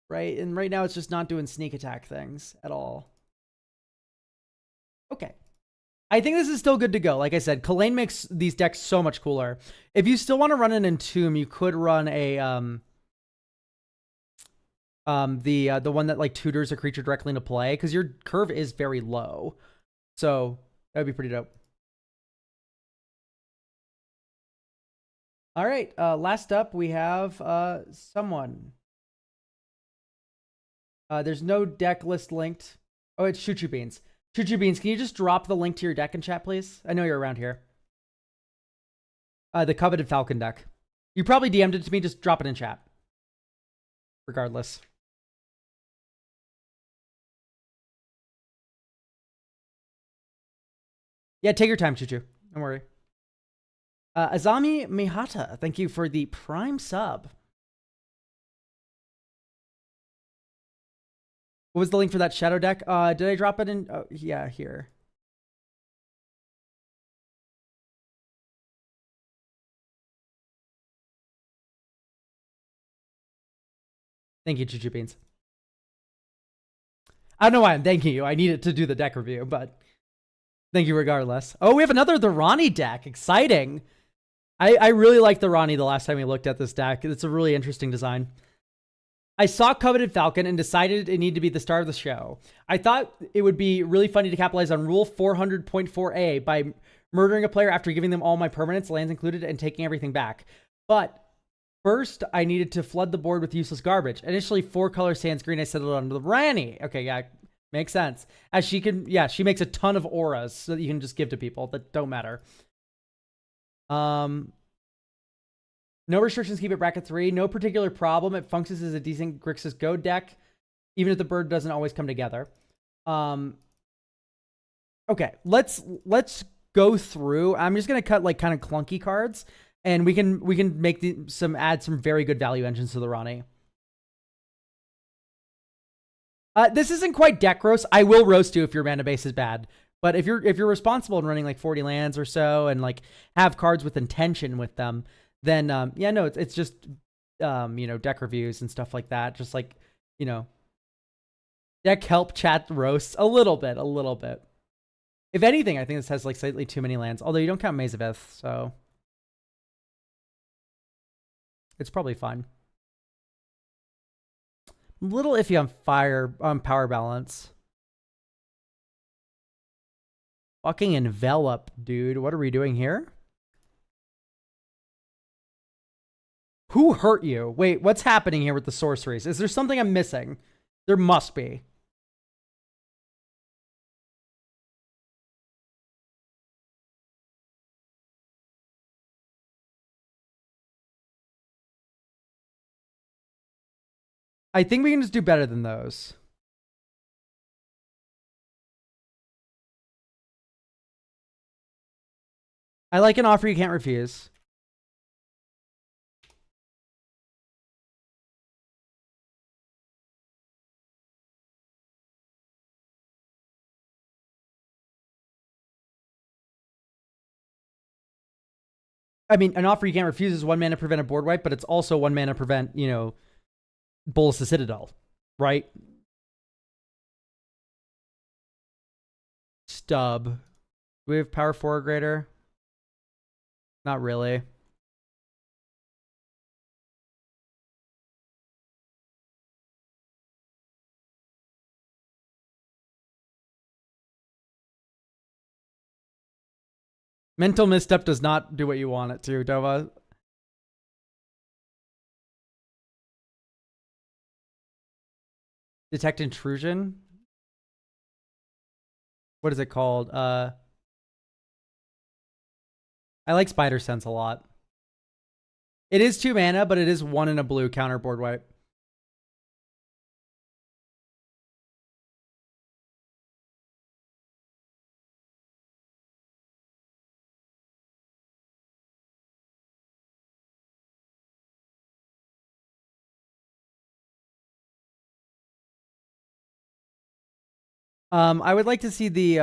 Right? And right now it's just not doing sneak attack things at all. Okay. I think this is still good to go. Like I said, Kalain makes these decks so much cooler. If you still want to run an Entomb, you could run a the one that like tutors a creature directly into play, because your curve is very low. So that would be pretty dope. All right, last up we have someone. There's no deck list linked. Oh, it's Choo Choo Beans. Choo Choo Beans, can you just drop the link to your deck in chat, please? I know you're around here. The Coveted Falcon deck. You probably DM'd it to me. Just drop it in chat. Regardless. Yeah, take your time, Choo Choo. Don't worry. Azami Mihata, thank you for the Prime sub. What was the link for that shadow deck? Did I drop it in? Oh, yeah, here. Thank you, Choo Choo Beans. I don't know why I'm thanking you. I needed to do the deck review, but thank you regardless. Oh, we have another the Ronnie deck. Exciting. I really liked the Ronnie the last time we looked at this deck. It's a really interesting design. I saw Coveted Falcon and decided it needed to be the star of the show. I thought it would be really funny to capitalize on Rule 400.4a by murdering a player after giving them all my permanents, lands included, and taking everything back. But first, I needed to flood the board with useless garbage. Initially, 4 color sans green. I settled on the Rani. Okay, yeah, makes sense. As she can, yeah, she makes a ton of auras so that you can just give to people that don't matter. No restrictions, keep it bracket 3. No particular problem. It functions as a decent Grixis Go deck, even if the bird doesn't always come together. Okay, let's go through. I'm just gonna cut like kind of clunky cards, and we can make add some very good value engines to the Ronnie. This isn't quite deck roast. I will roast you if your mana base is bad. But if you're responsible in running like 40 lands or so and like have cards with intention with them, then yeah, no, it's just deck reviews and stuff like that. Just like, deck help chat roasts a little bit. If anything, I think this has like slightly too many lands. Although you don't count Maze of Ith, so it's probably fine. A little iffy on power balance. Fucking envelop, dude. What are we doing here? Who hurt you? Wait, what's happening here with the sorceries? Is there something I'm missing? There must be. I think we can just do better than those. I like an offer you can't refuse. I mean, an offer you can't refuse is 1 mana prevent a board wipe, but it's also 1 mana prevent, you know, Bolus the Citadel, right? Stub. Do we have power 4 or greater? Not really. Mental misstep does not do what you want it to, Dova. Detect intrusion. What is it called? I like Spider Sense a lot. It is 2 mana, but it is 1 in a blue counter board wipe. I would like to see the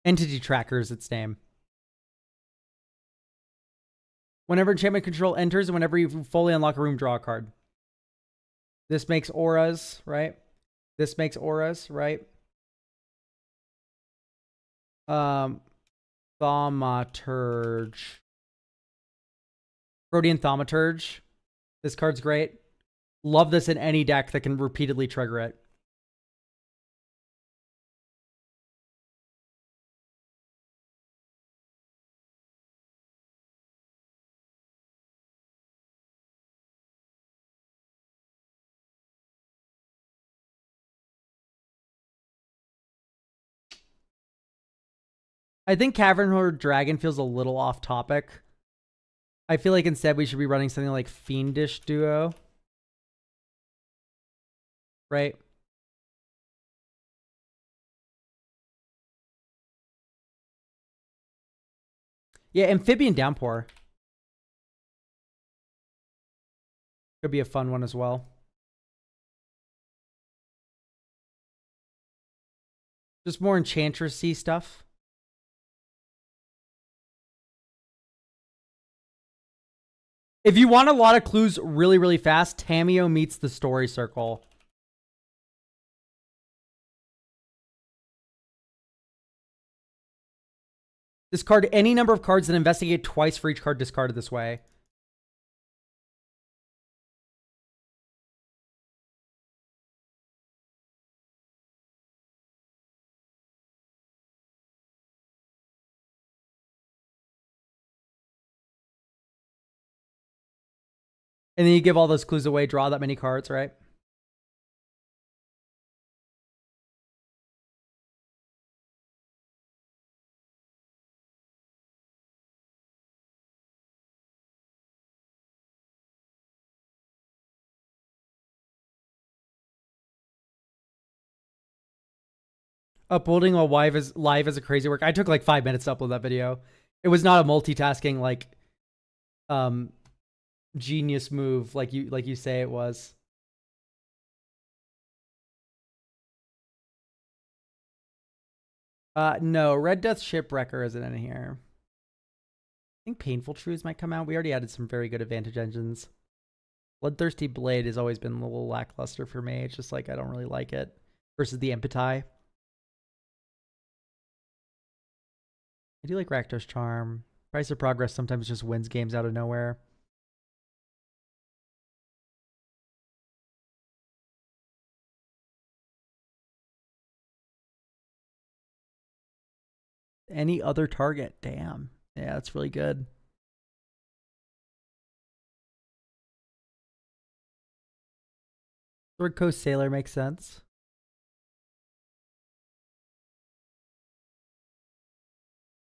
Entity Tracker is its name. Whenever enchantment control enters and whenever you fully unlock a room, draw a card. This makes auras, right? This makes auras, right? Thaumaturge. Protean Thaumaturge. This card's great. Love this in any deck that can repeatedly trigger it. I think Cavern Horde Dragon feels a little off topic. I feel like instead we should be running something like Fiendish Duo. Right? Yeah, Amphibian Downpour. Could be a fun one as well. Just more Enchantress-y stuff. If you want a lot of clues really, really fast, Tameo meets the Story Circle. Discard any number of cards and investigate twice for each card discarded this way. And then you give all those clues away, draw that many cards, right? Uploading while live is a crazy work. I took like 5 minutes to upload that video. It was not a multitasking like genius move like you say it was. No, Red Death Shipwrecker isn't in here. I think Painful Truths might come out. We already added some very good advantage engines. Bloodthirsty Blade has always been a little lackluster for me. It's just like I don't really like it. Versus the Empathy. I do like Rakdos Charm. Price of Progress sometimes just wins games out of nowhere. Any other target. Damn. Yeah, that's really good. Sword Coast Sailor makes sense.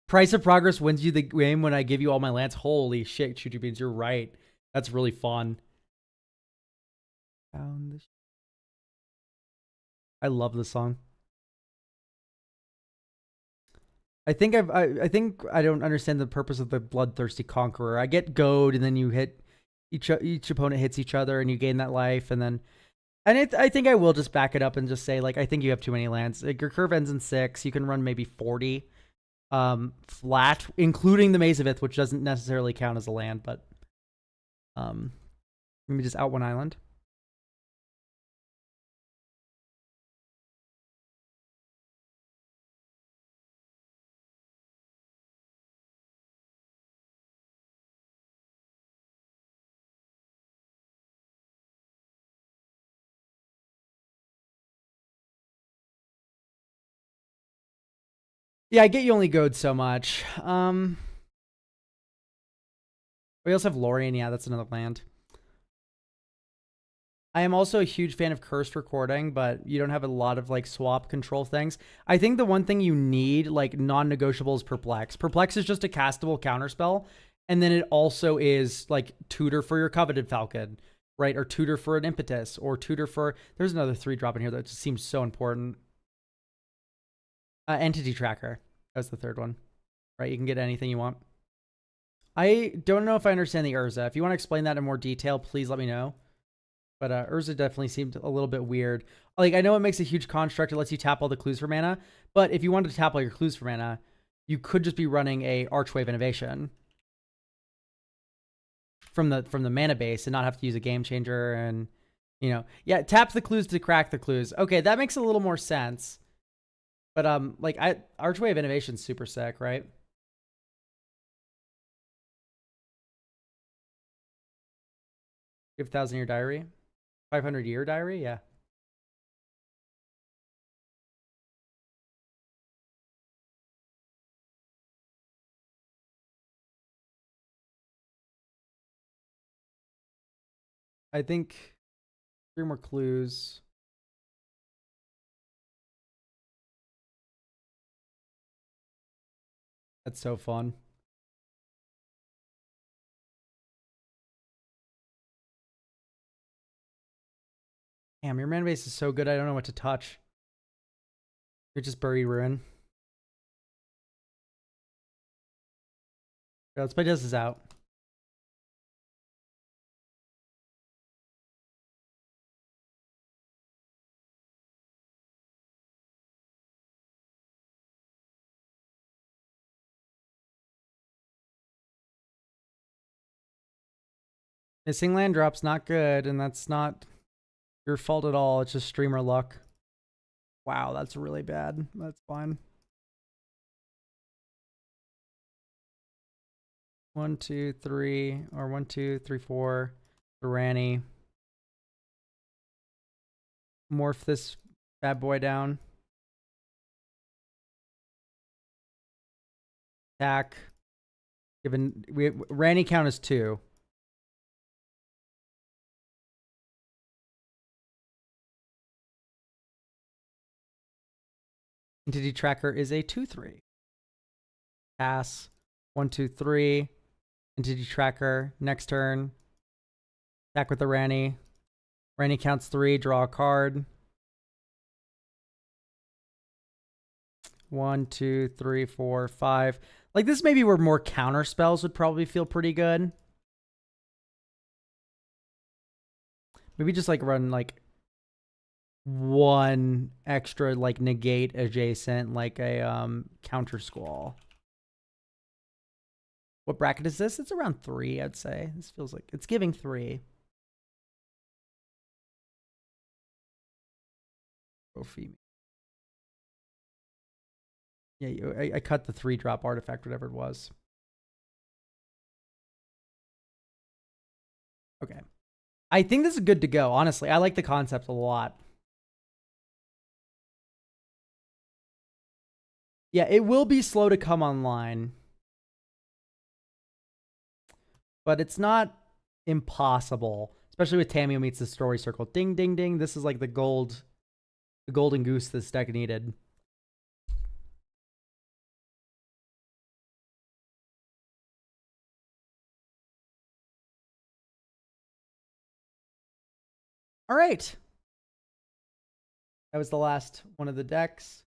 Price of progress wins you the game when I give you all my lands. Holy shit, Choo Choo Beans, you're right. That's really fun. I love this song. I think I think I don't understand the purpose of the Bloodthirsty Conqueror. I get goad, and then you hit each opponent hits each other, and you gain that life, and then I think I will just back it up and just say, like, I think you have too many lands. Like, your curve ends in 6. You can run maybe 40 flat, including the Maze of Ith, which doesn't necessarily count as a land, but let me just out one island. Yeah, I get you only goad so much. We also have Lorien. Yeah, that's another land. I am also a huge fan of Cursed Recording, but you don't have a lot of like swap control things. I think the one thing you need, like non-negotiable, is Perplex. Perplex is just a castable counterspell, and then it also is like tutor for your Coveted Falcon, right? Or tutor for an Impetus, or tutor for... There's another 3-drop in here that just seems so important. Entity Tracker. That's the third one, right? You can get anything you want. I don't know if I understand the Urza. If you want to explain that in more detail, please let me know. But Urza definitely seemed a little bit weird. Like, I know it makes a huge construct. It lets you tap all the clues for mana. But if you wanted to tap all your clues for mana, you could just be running a Archwave Innovation from the mana base and not have to use a Game Changer. And, you know, yeah, tap the clues to crack the clues. Okay, that makes a little more sense. But like, Archwave Innovation's super sick, right? You have 1,000-year diary, 500-year diary, yeah. I think 3 more clues. That's so fun. Damn, your mana base is so good. I don't know what to touch. You're just Buried Ruin. Yeah, let's play this out. Missing land drop's not good, and that's not your fault at all. It's just streamer luck. Wow, that's really bad. That's fine. 1, 2, 3, or 1, 2, 3, 4. Durani. Morph this bad boy down. Attack. Given Rani count is 2. Entity Tracker is a 2/3. Pass. 1, 2, 3. Entity Tracker. Next turn. Attack with the Rani. Rani counts 3. Draw a card. 1, 2, 3, 4, 5. Like, this may be where more counter spells would probably feel pretty good. Maybe just like run like 1 extra like negate adjacent, like a counter squall. What bracket is this? It's around 3, I'd say. This feels like it's giving 3. Trophy. Yeah, I cut the 3-drop artifact, whatever it was. Okay. I think this is good to go, honestly. I like the concept a lot. Yeah, it will be slow to come online. But it's not impossible. Especially with Tamio meets the story circle. Ding, ding, ding. This is like the golden goose this deck needed. All right. That was the last one of the decks.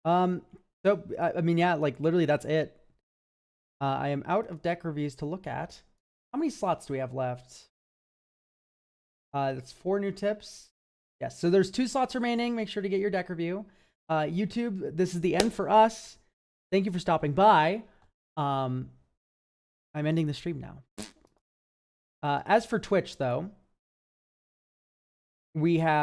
So I mean, yeah, like literally that's it. I am out of deck reviews to look at. How many slots do we have left? That's 4 new tips. Yes, so there's 2 slots remaining. Make sure to get your deck review. YouTube, this is the end for us. Thank you for stopping by. I'm ending the stream now. As for Twitch, though, we have